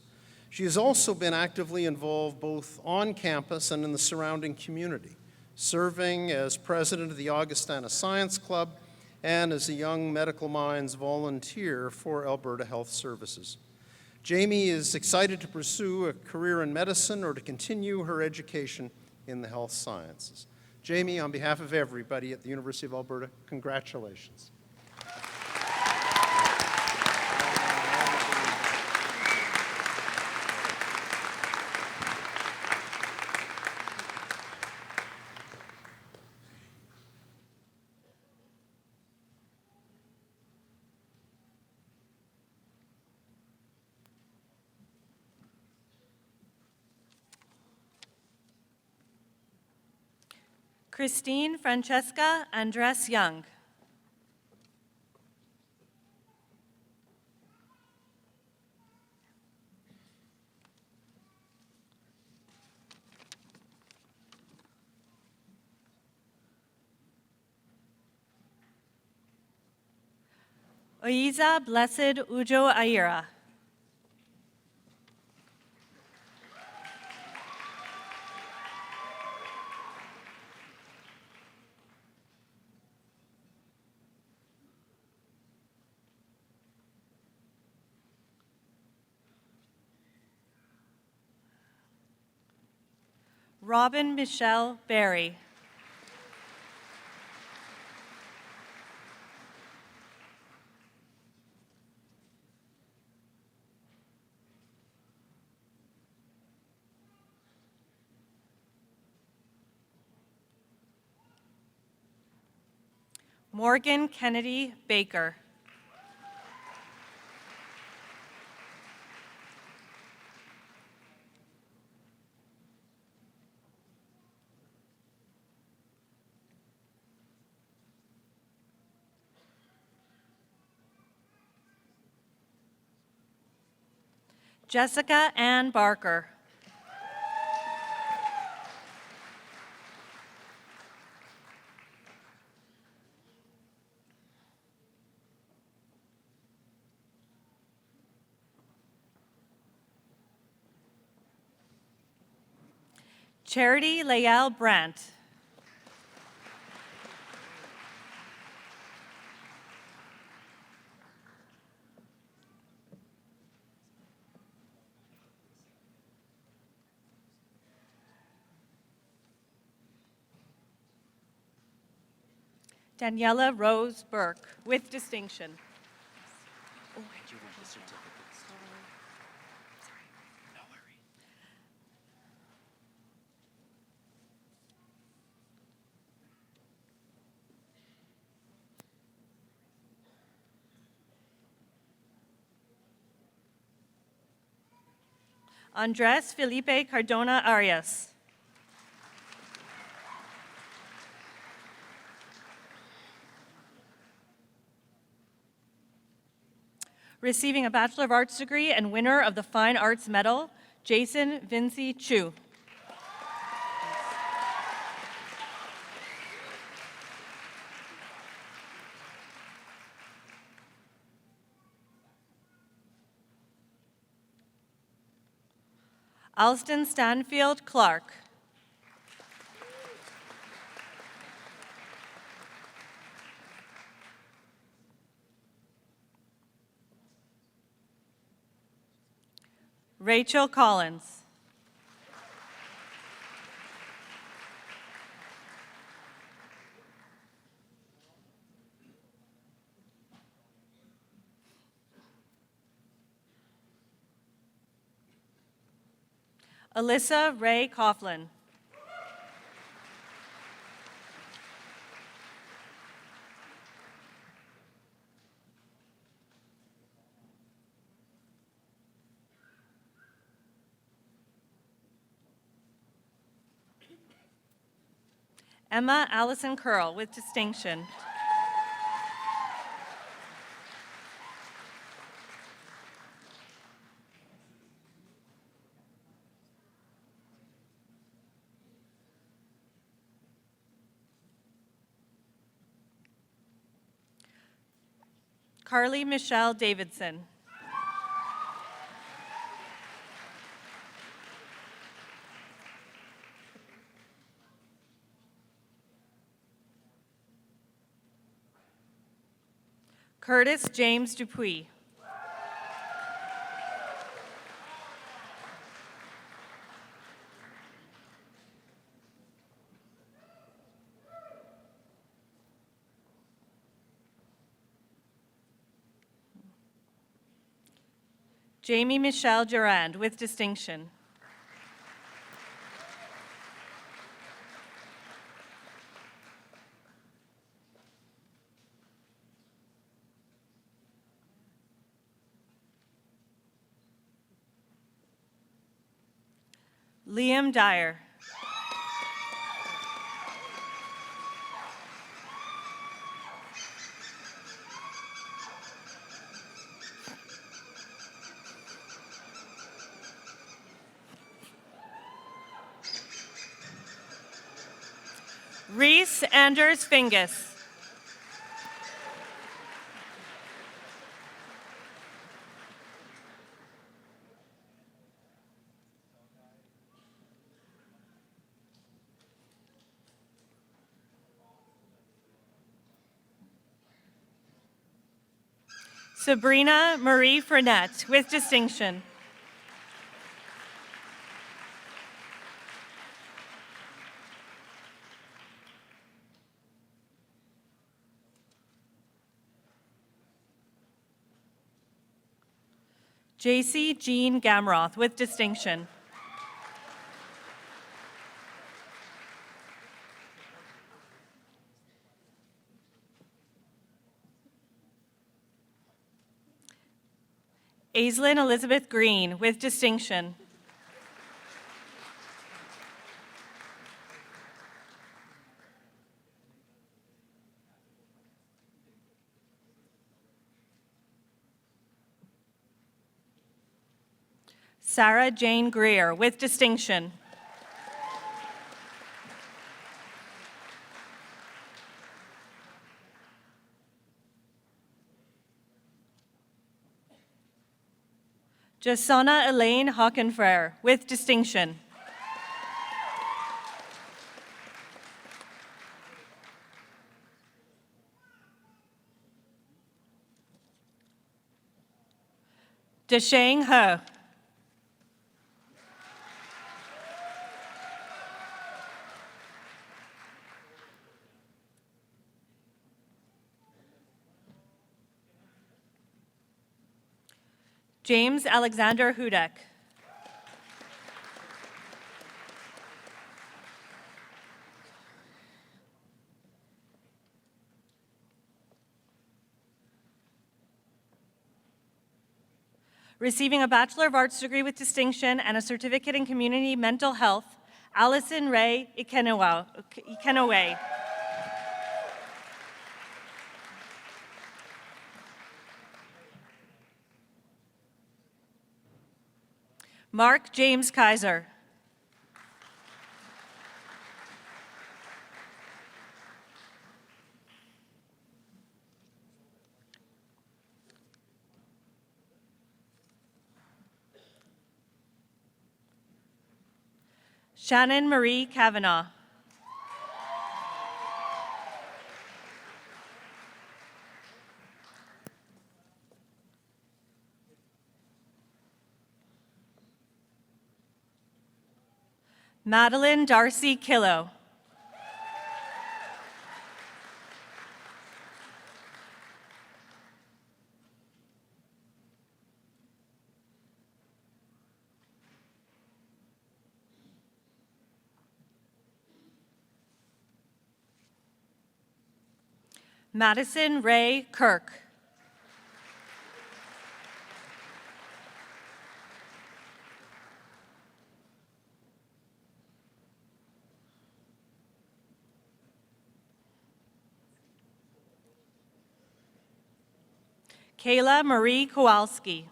She has also been actively involved both on campus and in the surrounding community, serving as president of the Augustana Science Club and as a Young Medical Minds volunteer for Alberta Health Services. Jamie is excited to pursue a career in medicine or to continue her education in the health sciences. Jamie, on behalf of everybody at the University of Alberta, congratulations. Christine Francesca Andres Young. Oiza Blessed Ujo Aira. Robin Michelle Berry. Morgan Kennedy Baker. Jessica Ann Barker. Charity Layal Brandt. Daniela Rose Burke, with distinction. Oh, and you want the certificates. Sorry. No worry. Andres Felipe Cardona Arias. Receiving a Bachelor of Arts degree and winner of the Fine Arts Medal, Jason Vinci Chu. Alston Stanfield Clark. Rachel Collins. Alyssa Ray Coughlin. Emma Allison Curl with distinction. Carly Michelle Davidson. Curtis James Dupuis. Jamie Michelle Durand with distinction. Liam Dyer. Reese Anders Fingus. Sabrina Marie Frenette with distinction. JC Jean Gamroth with distinction. Aislinn Elizabeth Green with distinction. Sarah Jane Greer with distinction. Jasona Elaine Hockenfrere with distinction. Desheng He. James Alexander Hudek. Receiving a Bachelor of Arts degree with distinction and a certificate in community mental health, Allison Ray Ikenowe. Mark James Kaiser. Shannon Marie Kavanaugh. Madeline Darcy Killow. Madison Ray Kirk. Kayla Marie Kowalski.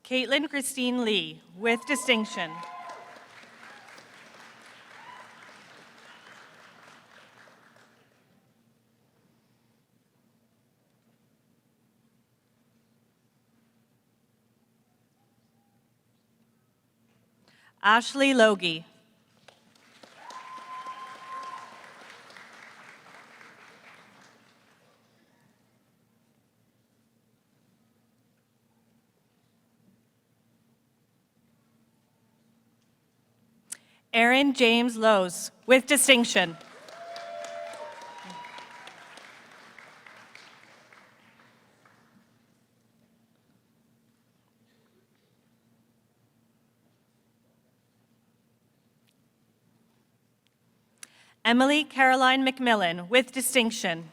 Caitlin Christine Lee, with distinction. Ashley Logie. Aaron James Lowes, with distinction. Emily Caroline McMillan, with distinction.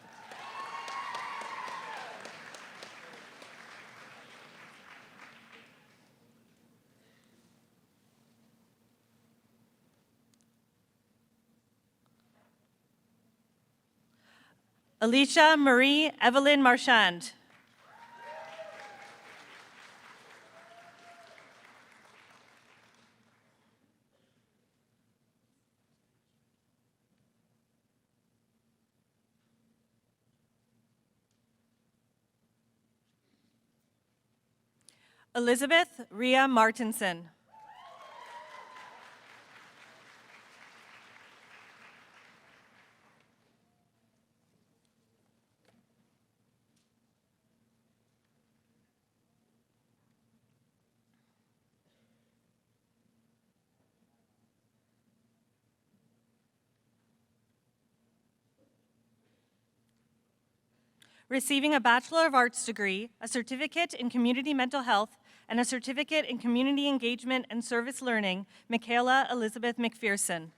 Alicia Marie Evelyn Marchand. Elizabeth Rhea Martinson. Receiving a Bachelor of Arts degree, a certificate in community mental health, and a certificate in community engagement and service learning, Michaela Elizabeth McPherson.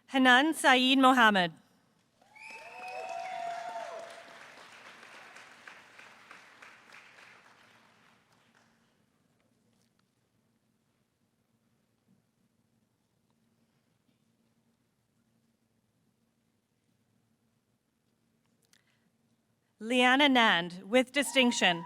Hanan Saeed Mohammed. Leanna Nand, with distinction.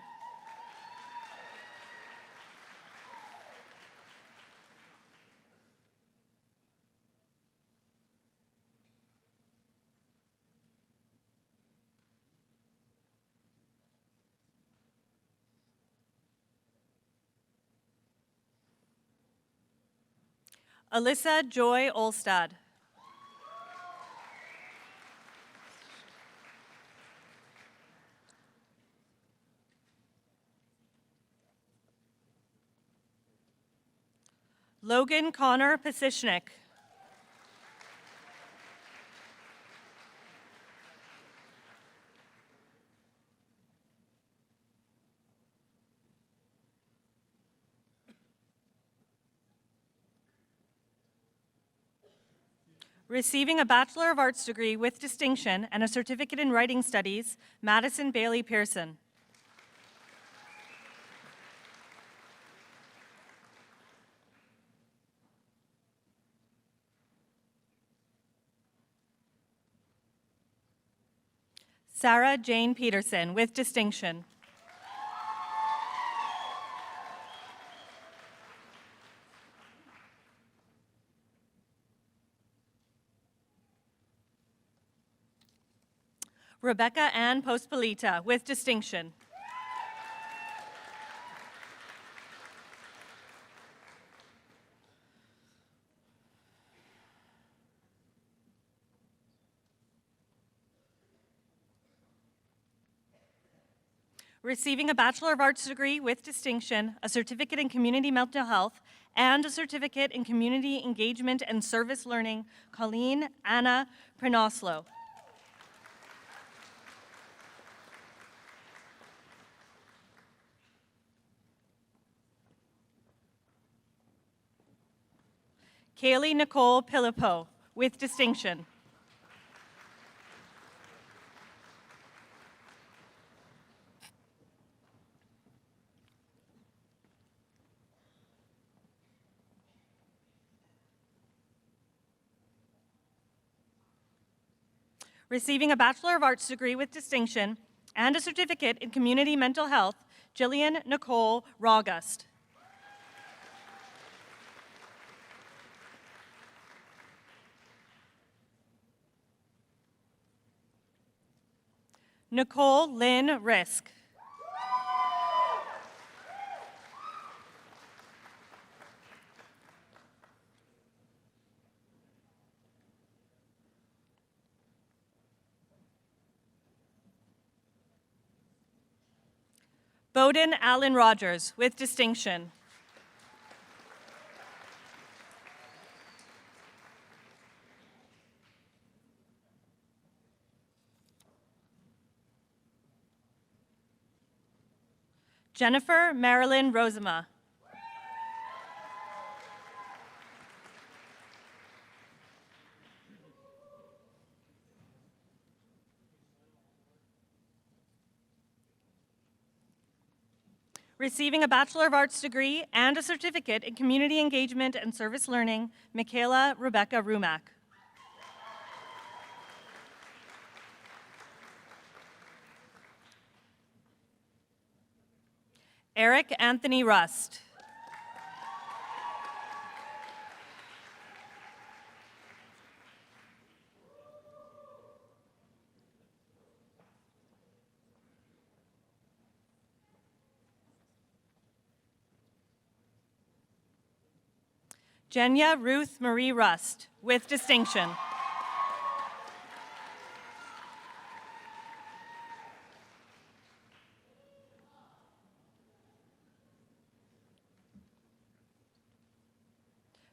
Alyssa Joy Olstad. Logan Connor Pasishnik. Receiving a Bachelor of Arts degree with distinction and a certificate in writing studies, Madison Bailey Pearson. Sarah Jane Peterson, with distinction. Rebecca Ann Postpolita, with distinction. Receiving a Bachelor of Arts degree with distinction, a certificate in community mental health, and a certificate in community engagement and service learning, Colleen Anna Prenoslo. Kaylee Nicole Pilipo, with distinction. Receiving a Bachelor of Arts degree with distinction and a certificate in community mental health, Jillian Nicole Rawgust. Nicole Lynn Risk. Bowden Allen Rogers, with distinction. Jennifer Marilyn Rosema. Receiving a Bachelor of Arts degree and a certificate in community engagement and service learning, Michaela Rebecca Rumack. Eric Anthony Rust. Jenya Ruth Marie Rust, with distinction.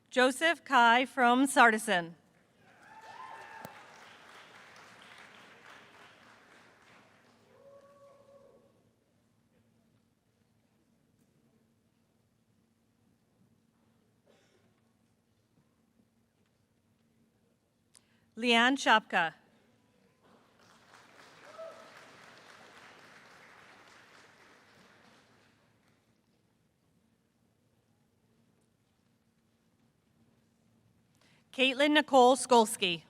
Joseph Kai from Sardison. Leanne Shapka. Caitlin Nicole Skolsky.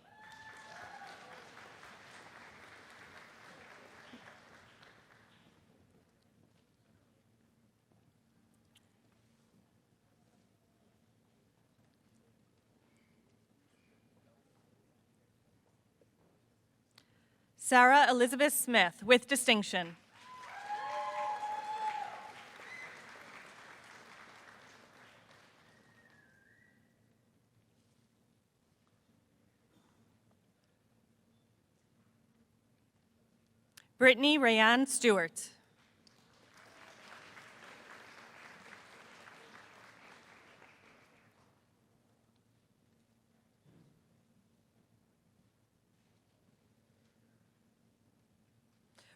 Sarah Elizabeth Smith, with distinction. Brittany Rayanne Stewart.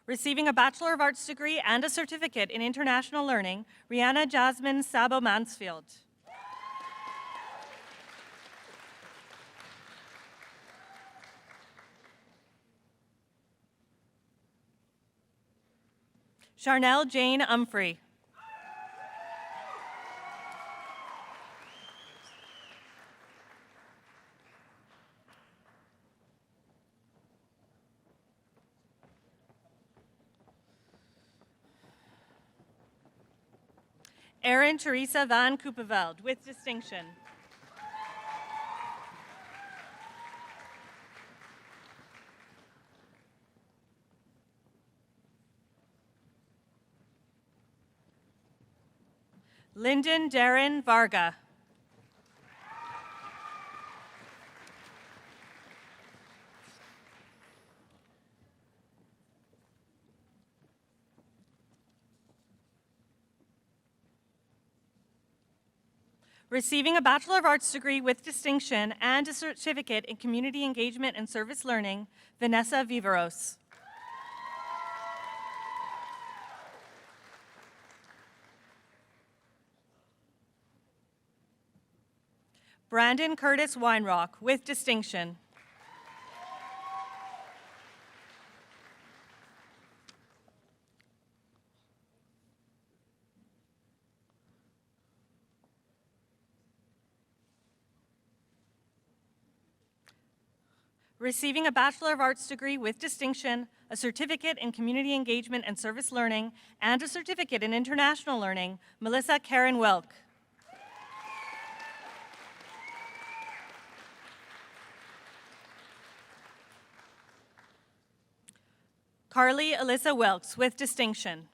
Receiving a Bachelor of Arts degree and a certificate in international learning, Rihanna Jasmine Sabo Mansfield. Charnel Jane Umphrey. Erin Teresa van Koepenveld, with distinction. Lyndon Darren Varga. Receiving a Bachelor of Arts degree with distinction and a certificate in community engagement and service learning, Vanessa Viveros. Brandon Curtis Weinrock, with distinction. Receiving a Bachelor of Arts degree with distinction, a certificate in community engagement and service learning, and a certificate in international learning, Melissa Karen Welk. Carly Alyssa Welks with distinction.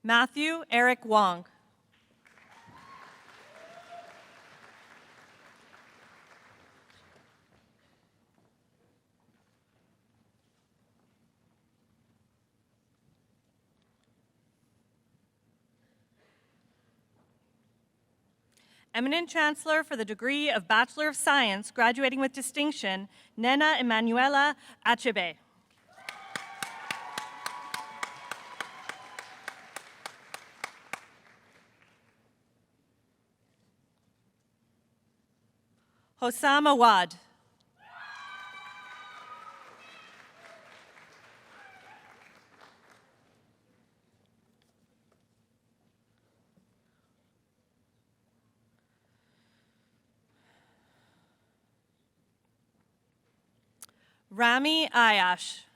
Matthew Eric Wong. Eminent Chancellor for the degree of Bachelor of Science, graduating with distinction, Nena Emanuela Achebe. Hossam Awad. Rami Ayash.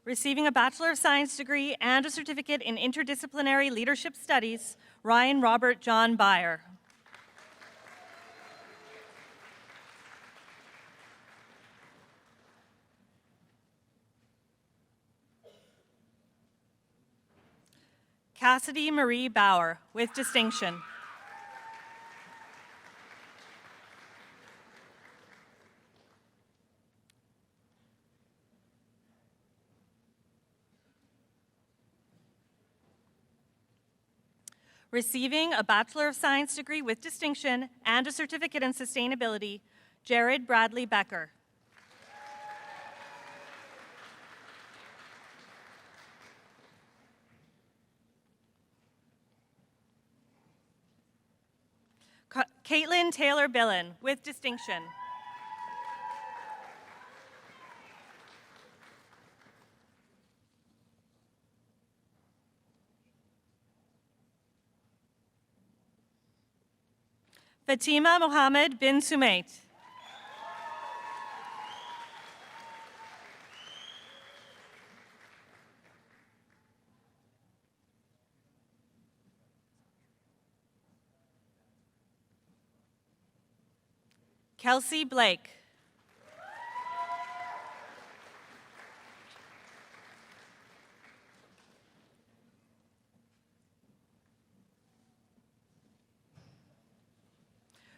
Receiving a Bachelor of Science degree and a certificate in interdisciplinary leadership studies, Ryan Robert John Byer. Cassidy Marie Bauer with distinction. Receiving a Bachelor of Science degree with distinction and a certificate in sustainability, Jared Bradley Becker. Caitlin Taylor Billen with distinction. Fatima Mohammed bin Sumait. Kelsey Blake.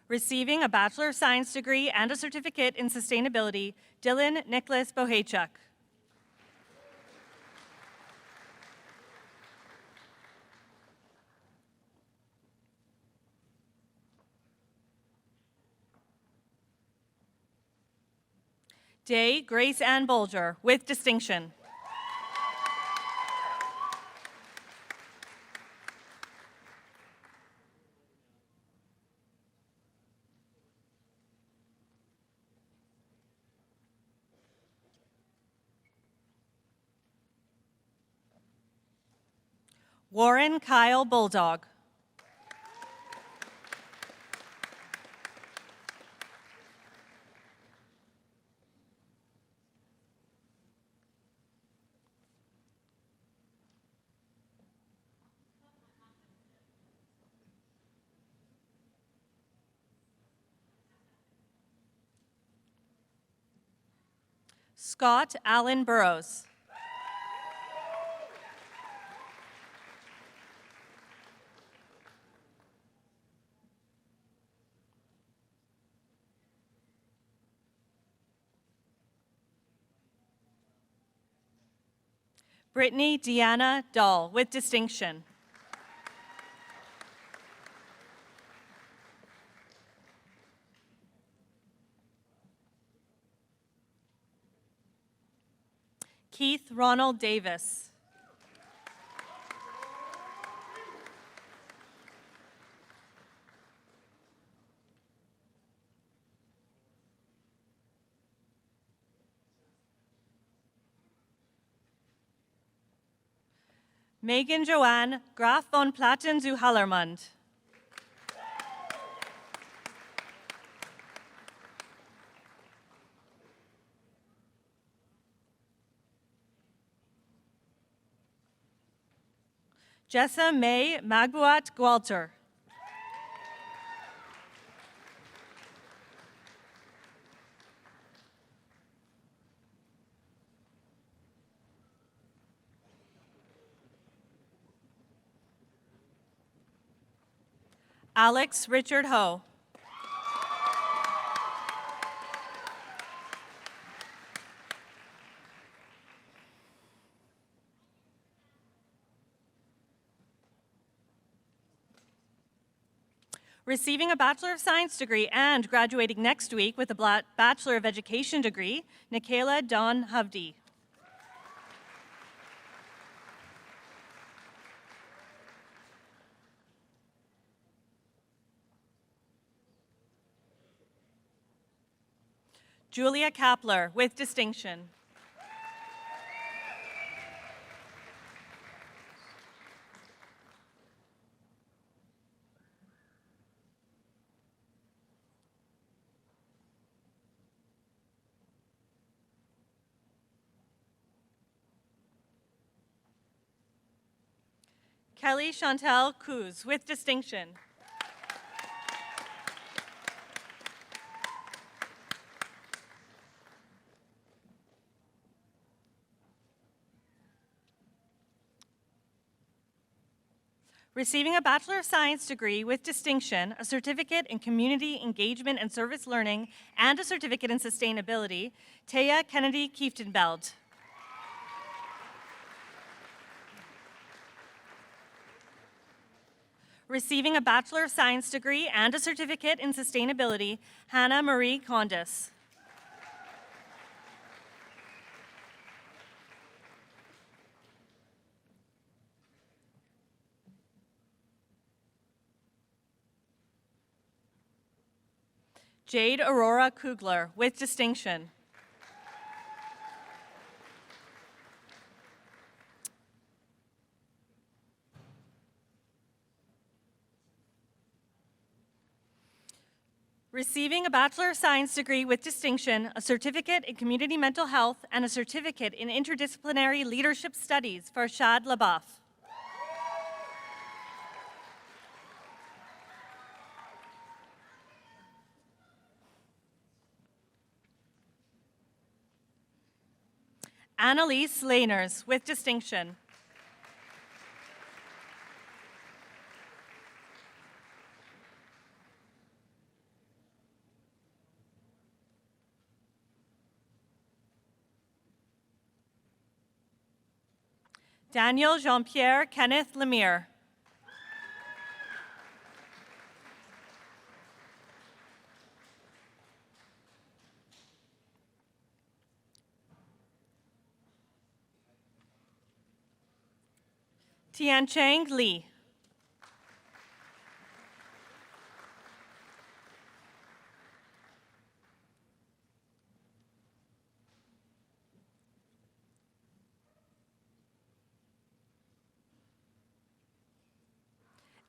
Receiving a Bachelor of Science degree and a certificate in sustainability, Dylan Nicholas Bohaychuk. Day Grace Ann Bolger with distinction. Warren Kyle Bulldog. Scott Allen Burrows. Brittany Deanna Dahl with distinction. Keith Ronald Davis. Megan Joanne Graf von Platten zu Hallermund. Jessa May Magbuat Gwalter. Alex Richard Ho. Receiving a Bachelor of Science degree and graduating next week with a Bachelor of Education degree, Nikayla Dawn Havdi. Julia Kapler with distinction. Kelly Chantel Kuz with distinction. Receiving a Bachelor of Science degree with distinction, a certificate in community engagement and service learning, and a certificate in sustainability, Taya Kennedy Kieftenbeld. Receiving a Bachelor of Science degree and a certificate in sustainability, Hannah Marie Condis. Jade Aurora Kugler with distinction. Receiving a Bachelor of Science degree with distinction, a certificate in community mental health, and a certificate in interdisciplinary leadership studies, Farshad Labaf. Annalise Lainers with distinction. Daniel Jean-Pierre Kenneth Lemire. Tiancheng Li.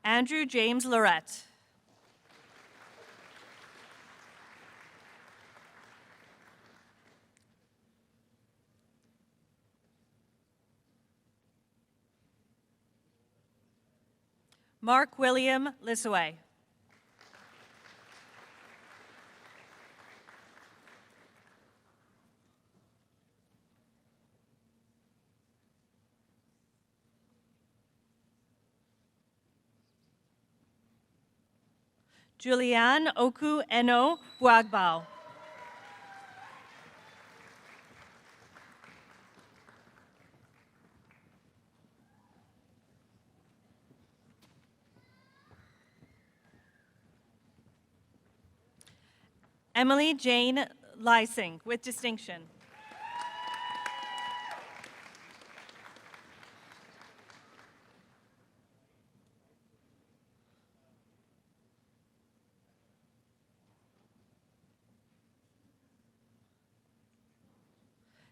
Andrew James Lorette. Mark William Lissaway. Julianne Oku Eno Buagbao. Emily Jane Lysing with distinction.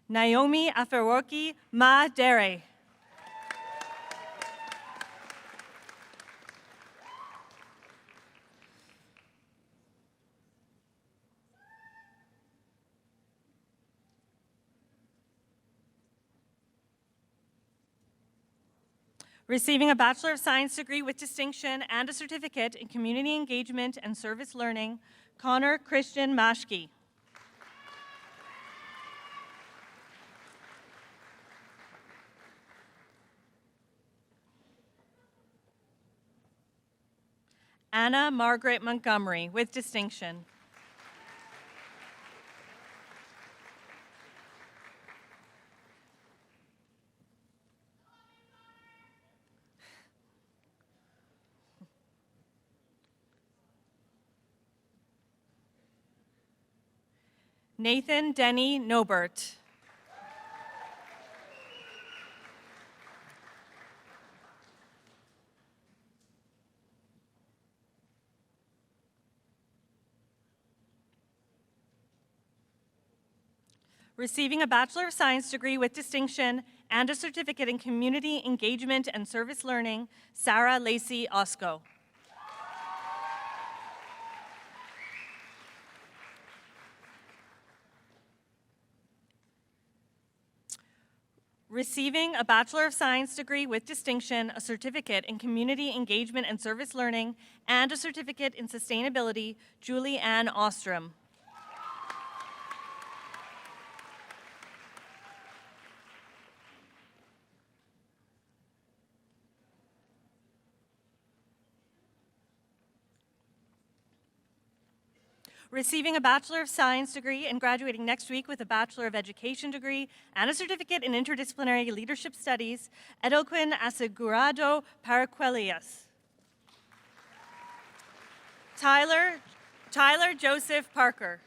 Naomi Aferwoki Ma Dere. Receiving a Bachelor of Science degree with distinction and a certificate in community engagement and service learning, Connor Christian Maschke. Anna Margaret Montgomery with distinction. Nathan Denny Nobert. Receiving a Bachelor of Science degree with distinction and a certificate in community engagement and service learning, Sarah Lacey Osco. Receiving a Bachelor of Science degree with distinction, a certificate in community engagement and service learning, and a certificate in sustainability, Julie Ann Ostrom. Receiving a Bachelor of Science degree and graduating next week with a Bachelor of Education degree and a certificate in interdisciplinary leadership studies, Edelquin Asegurado Paraquelias. Tyler Joseph Parker.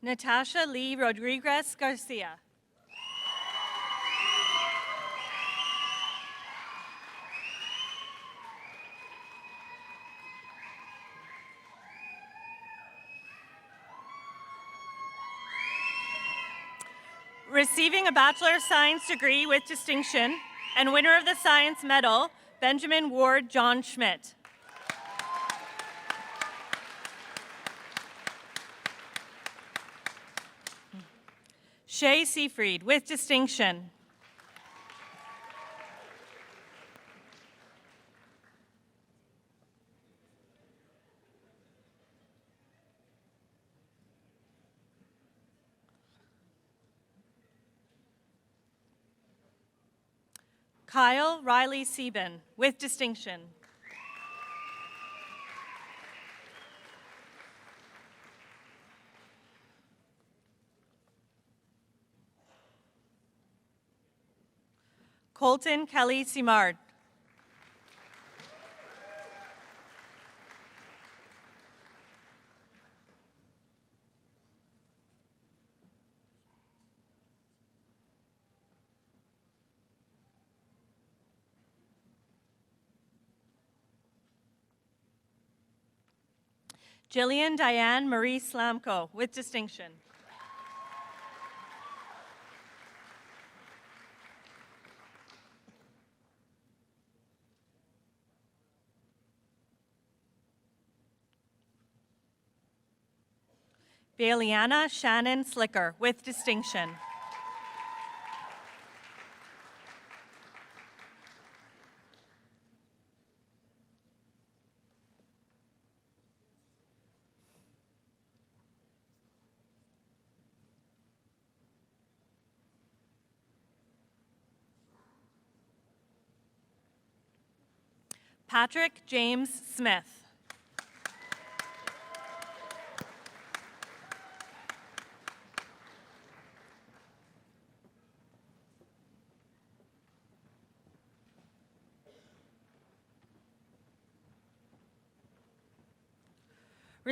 Natasha Lee Rodriguez Garcia. Receiving a Bachelor of Science degree with distinction and winner of the Science Medal, Benjamin Ward John Schmidt. Shay Seafried with distinction. Kyle Riley Sieben with distinction. Colton Kelly Simard. Jillian Diane Marie Slamko with distinction. Bailiana Shannon Slicker with distinction. Patrick James Smith.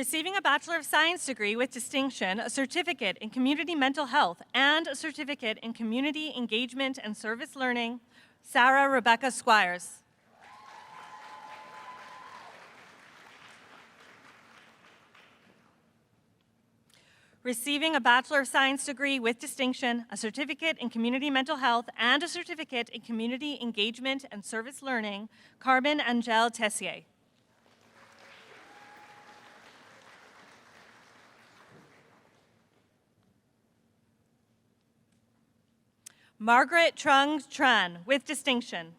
Receiving a Bachelor of Science degree with distinction, a certificate in community mental health, and a certificate in community engagement and service learning, Sarah Rebecca Squires. Receiving a Bachelor of Science degree with distinction, a certificate in community mental health, and a certificate in community engagement and service learning, Carmen Angel Tessier. Margaret Trung Tran with distinction.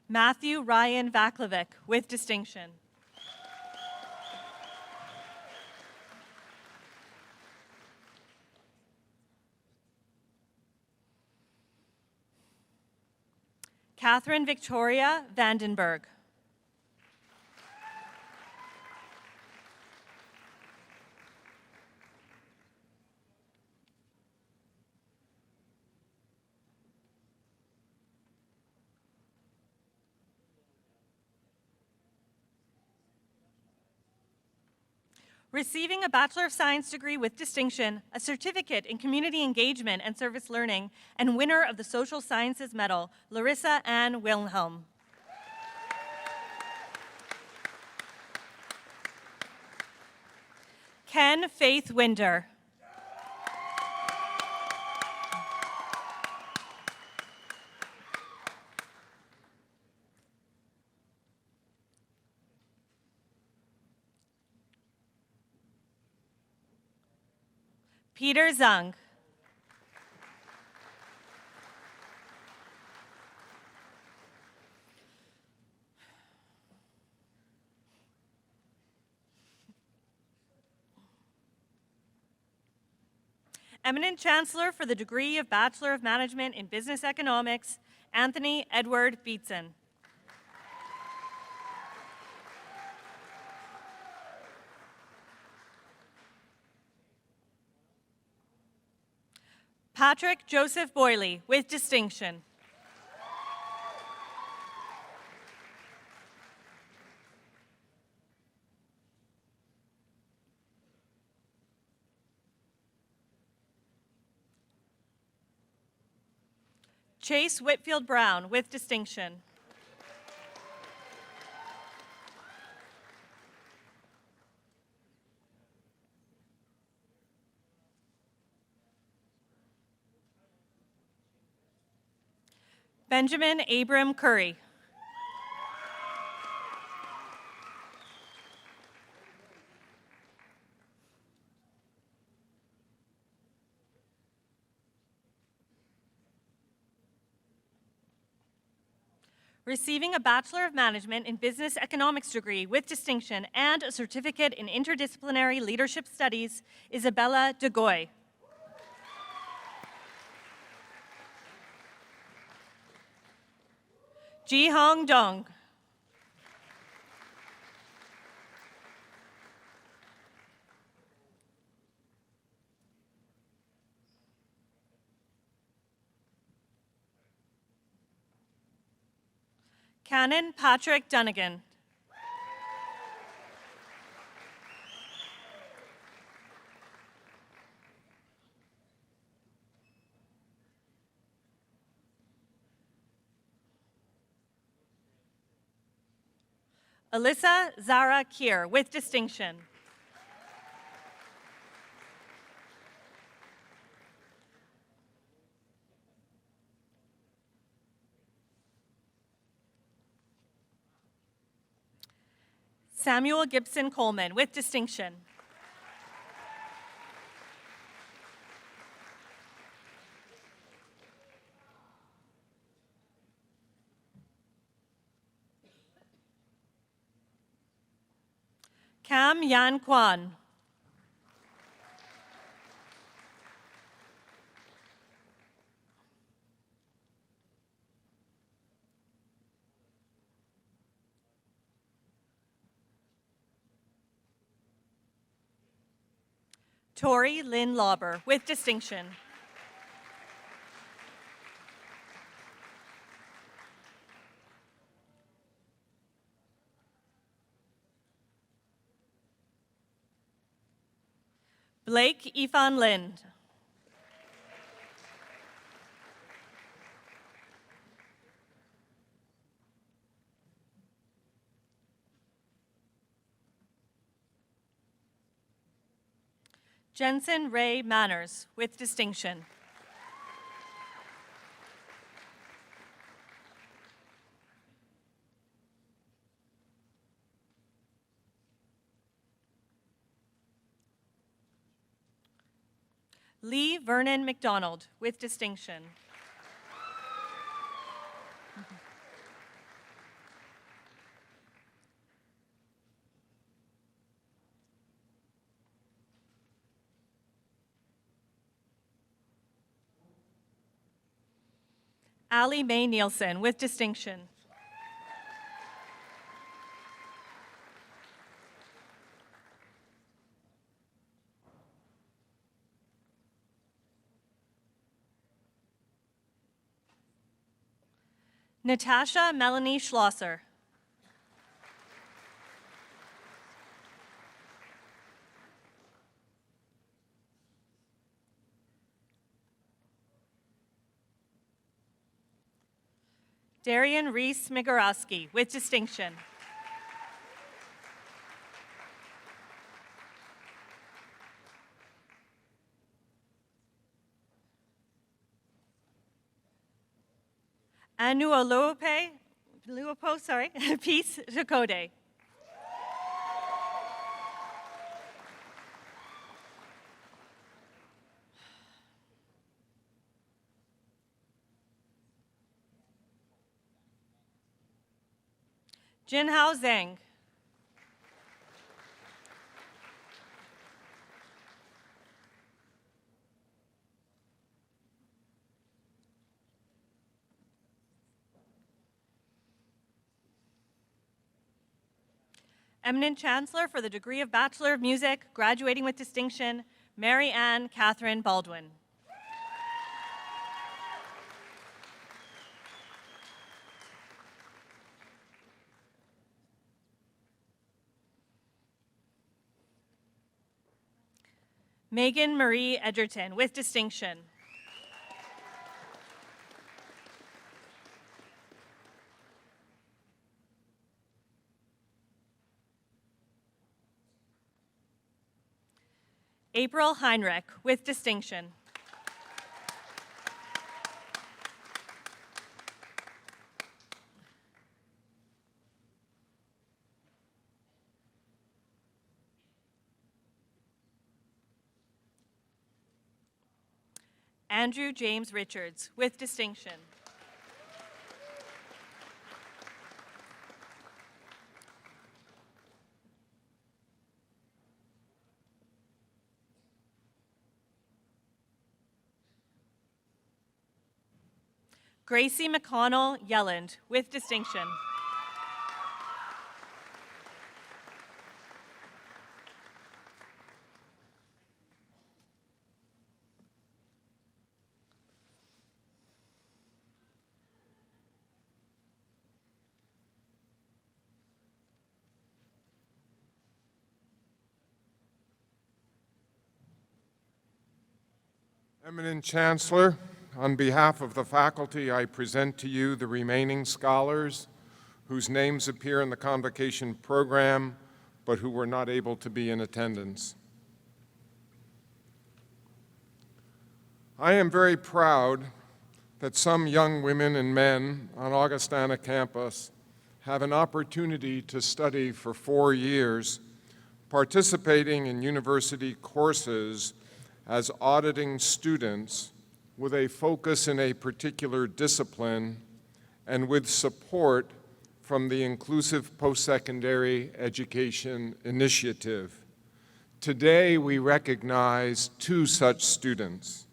Matthew Ryan Vaklovic with distinction. Catherine Victoria Vandenberg. Receiving a Bachelor of Science degree with distinction, a certificate in community engagement and service learning, and winner of the Social Sciences Medal, Larissa Ann Wilhelm. Ken Faith Winder. Peter Zung. Eminent Chancellor for the degree of Bachelor of Management in Business Economics, Anthony Edward Beatson. Patrick Joseph Boyley with distinction. Chase Whitfield Brown with distinction. Benjamin Abram Curry. Receiving a Bachelor of Management in Business Economics degree with distinction and a certificate in interdisciplinary leadership studies, Isabella DeGoy. Ji Hong Dong. Canon Patrick Dunnigan. Alyssa Zara Kier with distinction. Samuel Gibson Coleman with distinction. Cam Yan Kwan. Tori Lynn Lauber, with distinction. Blake Ifan Lind. Jensen Ray Manners, with distinction. Lee Vernon McDonald, with distinction. Allie Mae Nielsen, with distinction. Natasha Melanie Schlosser. Darian Reese Migorowski, with distinction. Anuoluope, Peace Chakode. Jinhao Zhang. Eminent Chancellor for the degree of Bachelor of Music, graduating with distinction, Mary Ann Catherine Baldwin. Megan Marie Edgerton, with distinction. April Heinrich, with distinction. Andrew James Richards, with distinction. Gracie McConnell Yelland, with distinction. Eminent Chancellor, on behalf of the faculty, I present to you the remaining scholars whose names appear in the Convocation program, but who were not able to be in attendance. I am very proud that some young women and men on Augustana campus have an opportunity to study for 4 years, participating in university courses as auditing students with a focus in a particular discipline and with support from the Inclusive Post-Secondary Education Initiative. Today, we recognize 2 such students.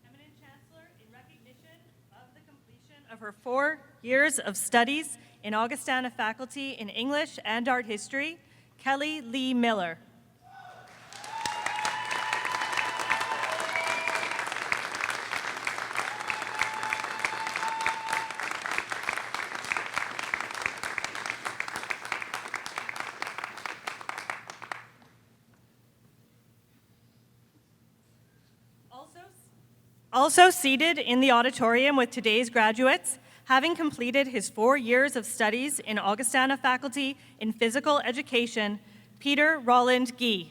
Eminent Chancellor, in recognition of the completion of her 4 years of studies in Augustana faculty in English and art history, Kelly Lee Miller. Also seated in the auditorium with today's graduates, having completed his 4 years of studies in Augustana faculty in physical education, Peter Roland Guy.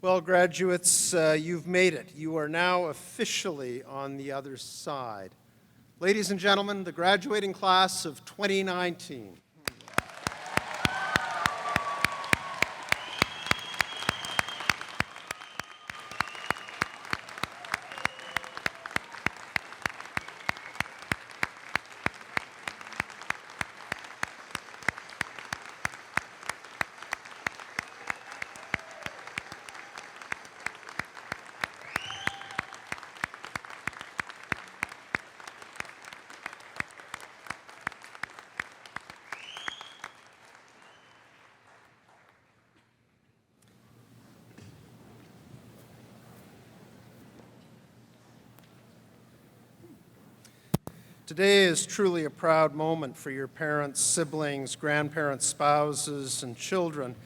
Well, graduates, you've made it. You are now officially on the other side. Ladies and gentlemen, the graduating class of 2019. Today is truly a proud moment for your parents, siblings, grandparents, spouses, and children,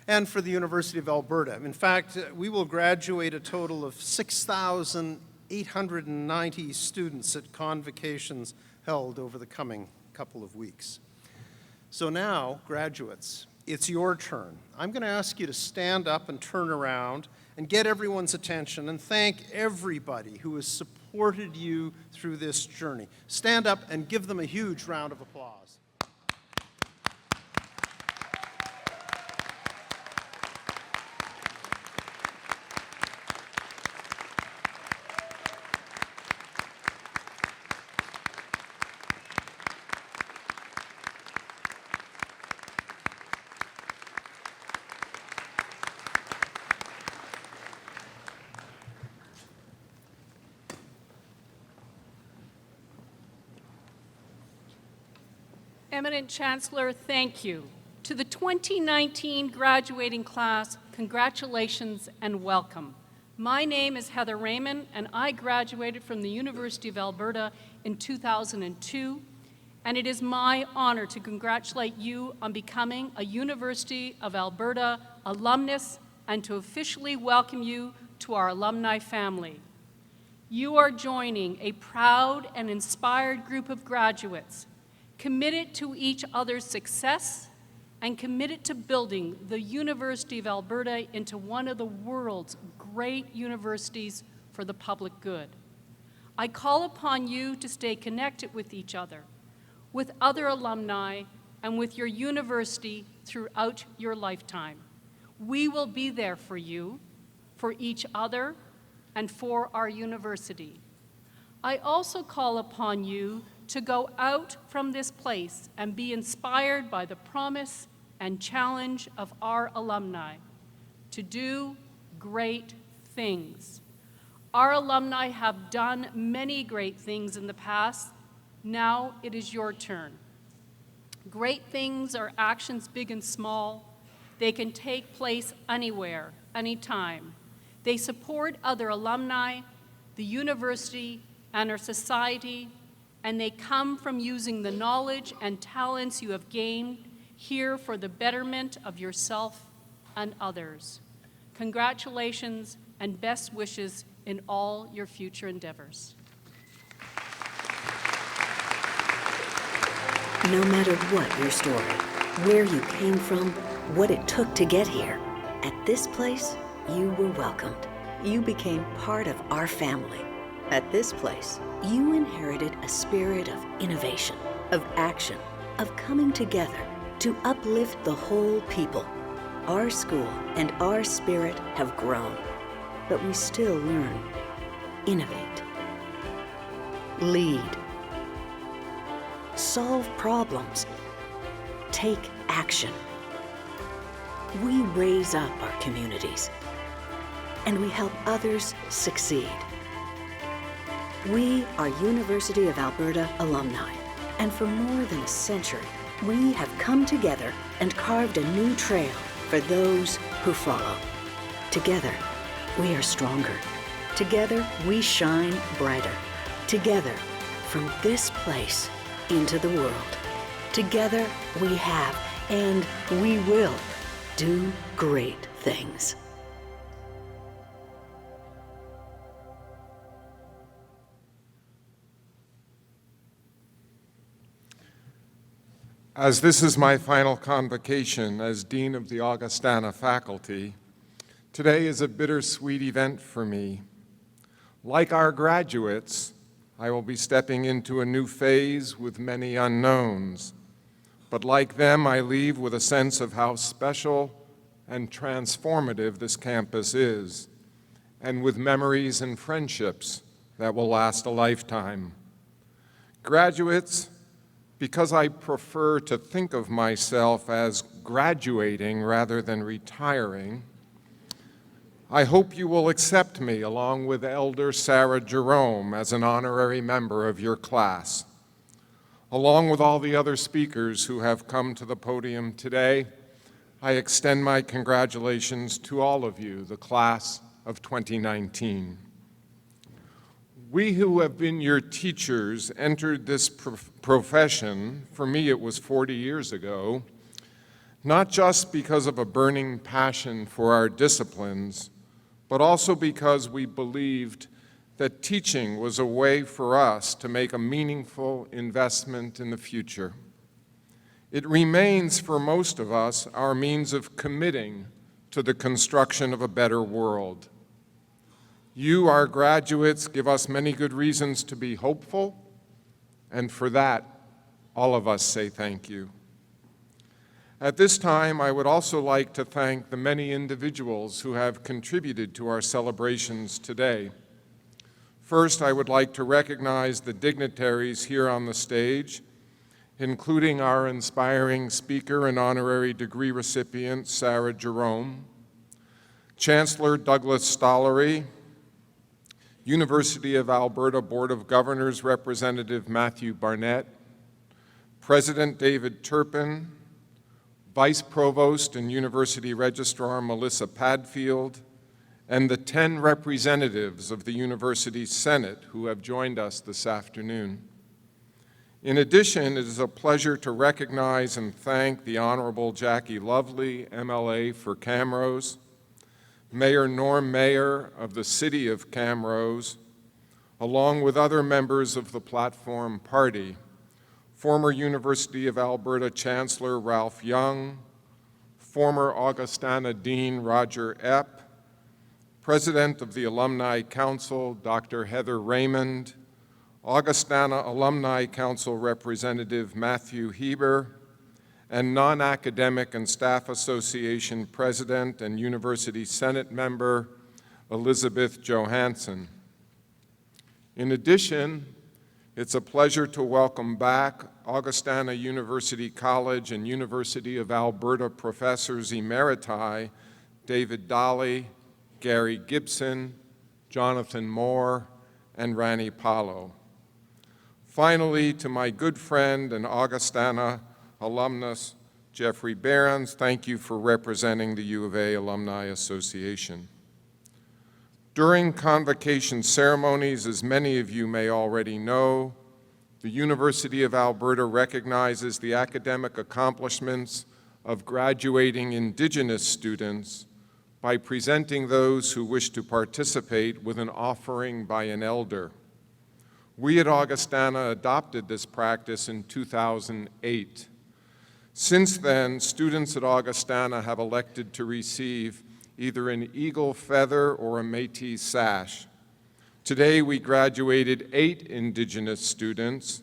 and for the University of Alberta. In fact, we will graduate a total of 6,890 students at convocations held over the coming couple of weeks. So now, graduates, it's your turn. I'm going to ask you to stand up and turn around and get everyone's attention and thank everybody who has supported you through this journey. Stand up and give them a huge round of applause. Eminent Chancellor, thank you. To the 2019 graduating class, congratulations and welcome. My name is Heather Raymond, and I graduated from the University of Alberta in 2002, and it is my honor to congratulate you on becoming a University of Alberta alumnus and to officially welcome you to our alumni family. You are joining a proud and inspired group of graduates committed to each other's success and committed to building the University of Alberta into one of the world's great universities for the public good. I call upon you to stay connected with each other, with other alumni, and with your university throughout your lifetime. We will be there for you, for each other, and for our university. I also call upon you to go out from this place and be inspired by the promise and challenge of our alumni to do great things. Our alumni have done many great things in the past. Now it is your turn. Great things are actions big and small. They can take place anywhere, anytime. They support other alumni, the university, and our society, and they come from using the knowledge and talents you have gained here for the betterment of yourself and others. Congratulations and best wishes in all your future endeavors. No matter what your story, where you came from, what it took to get here, at this place, you were welcomed. You became part of our family. At this place, you inherited a spirit of innovation, of action, of coming together to uplift the whole people. Our school and our spirit have grown, but we still learn, innovate, lead, solve problems, take action. we raise up our communities, and we help others succeed. We are University of Alberta alumni, and for more than a century, we have come together and carved a new trail for those who follow. Together, we are stronger. Together, we shine brighter. Together, from this place into the world. Together, we have and we will do great things. As this is my final convocation as Dean of the Augustana faculty, today is a bittersweet event for me. Like our graduates, I will be stepping into a new phase with many unknowns. But like them, I leave with a sense of how special and transformative this campus is, and with memories and friendships that will last a lifetime. Graduates, because I prefer to think of myself as graduating rather than retiring, I hope you will accept me along with Elder Sarah Jerome as an honorary member of your class. Along with all the other speakers who have come to the podium today, I extend my congratulations to all of you, the class of 2019. We who have been your teachers entered this profession, for me it was 40 years ago, not just because of a burning passion for our disciplines, but also because we believed that teaching was a way for us to make a meaningful investment in the future. It remains for most of us our means of committing to the construction of a better world. You, our graduates, give us many good reasons to be hopeful, and for that, all of us say thank you. At this time, I would also like to thank the many individuals who have contributed to our celebrations today. First, I would like to recognize the dignitaries here on the stage, including our inspiring speaker and honorary degree recipient, Sarah Jerome, Chancellor Douglas Stollery, University of Alberta Board of Governors Representative Matthew Barnett, President David Turpin, Vice Provost and University Registrar Melissa Padfield, and the 10 representatives of the University Senate who have joined us this afternoon. In addition, it is a pleasure to recognize and thank the Honorable Jackie Lovely, MLA for Camrose, Mayor Norm Mayer of the City of Camrose, along with other members of the Platform Party, former University of Alberta Chancellor Ralph Young, former Augustana Dean Roger Epp, President of the Alumni Council Dr. Heather Raymond, Augustana Alumni Council Representative Matthew Heber, and Non-Academic and Staff Association President and University Senate Member Elizabeth Johansson. In addition, it's a pleasure to welcome back Augustana University College and University of Alberta Professors Emeriti David Dolly, Gary Gibson, Jonathan Moore, and Rani Palo. Finally, to my good friend and Augustana alumnus, Jeffrey Behrens, thank you for representing the U of A Alumni Association. During convocation ceremonies, as many of you may already know, the University of Alberta recognizes the academic accomplishments of graduating Indigenous students by presenting those who wish to participate with an offering by an elder. We at Augustana adopted this practice in 2008. Since then, students at Augustana have elected to receive either an eagle feather or a Métis sash. Today, we graduated 8 Indigenous students.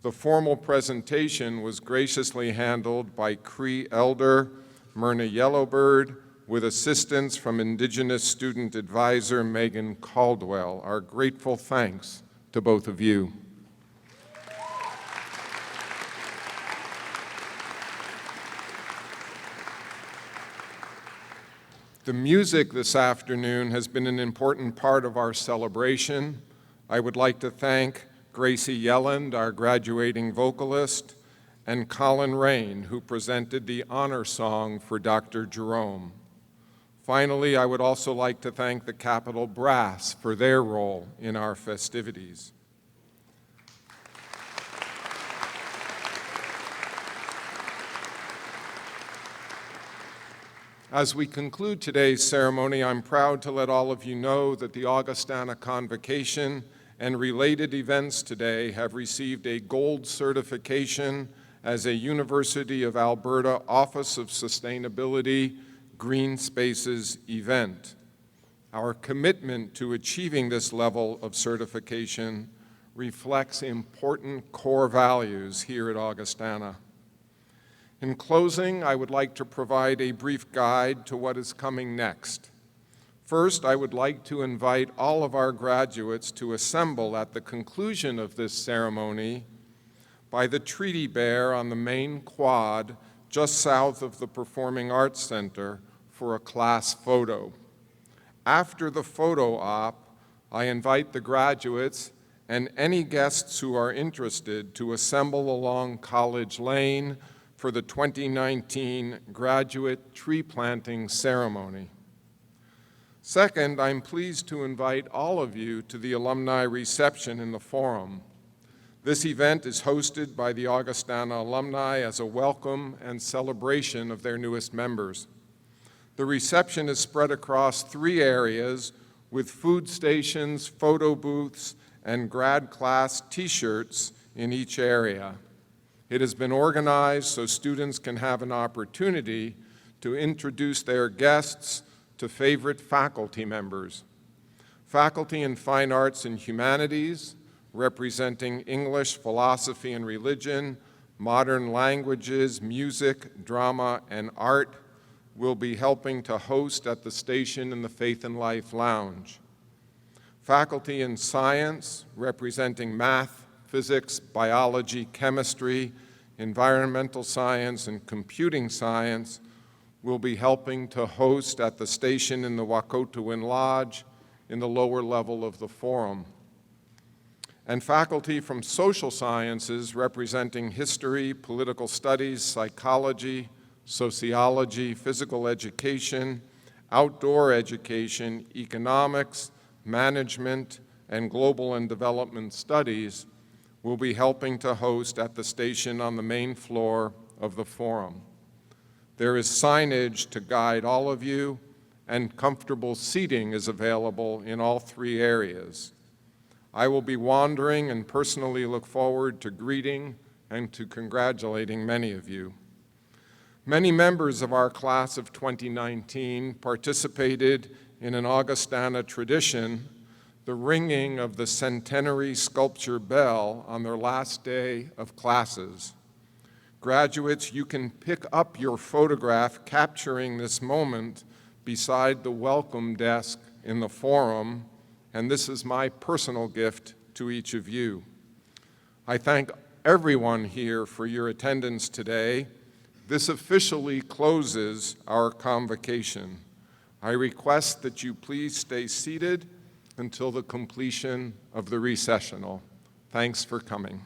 The formal presentation was graciously handled by Cree Elder Myrna Yellowbird with assistance from Indigenous Student Advisor Megan Caldwell. Our grateful thanks to both of you. The music this afternoon has been an important part of our celebration. I would like to thank Gracie Yelland, our graduating vocalist, and Colin Rain, who presented the honor song for Dr. Jerome. Finally, I would also like to thank the Capitol Brass for their role in our festivities. As we conclude today's ceremony, I'm proud to let all of you know that the Augustana Convocation and related events today have received a gold certification as a University of Alberta Office of Sustainability Green Spaces event. Our commitment to achieving this level of certification reflects important core values here at Augustana. In closing, I would like to provide a brief guide to what is coming next. First, I would like to invite all of our graduates to assemble at the conclusion of this ceremony by the Treaty Bear on the main quad just south of the Performing Arts Center for a class photo. After the photo op, I invite the graduates and any guests who are interested to assemble along College Lane for the 2019 graduate tree planting ceremony. Second, I'm pleased to invite all of you to the alumni reception in the Forum. This event is hosted by the Augustana alumni as a welcome and celebration of their newest members. The reception is spread across 3 areas with food stations, photo booths, and grad class t-shirts in each area. It has been organized so students can have an opportunity to introduce their guests to favorite faculty members. Faculty in Fine Arts and Humanities, representing English, philosophy and religion, modern languages, music, drama, and art, will be helping to host at the station in the Faith and Life Lounge. Faculty in Science, representing math, physics, biology, chemistry, environmental science, and computing science, will be helping to host at the station in the Wahkohtowin Lodge in the lower level of the Forum. And faculty from social sciences, representing history, political studies, psychology, sociology, physical education, outdoor education, economics, management, and global and development studies, will be helping to host at the station on the main floor of the Forum. There is signage to guide all of you, and comfortable seating is available in all 3 areas. I will be wandering and personally look forward to greeting and to congratulating many of you. Many members of our class of 2019 participated in an Augustana tradition, the ringing of the centenary sculpture bell on their last day of classes. Graduates, you can pick up your photograph capturing this moment beside the welcome desk in the Forum, and this is my personal gift to each of you. I thank everyone here for your attendance today. This officially closes our convocation. I request that you please stay seated until the completion of the recessional. Thanks for coming.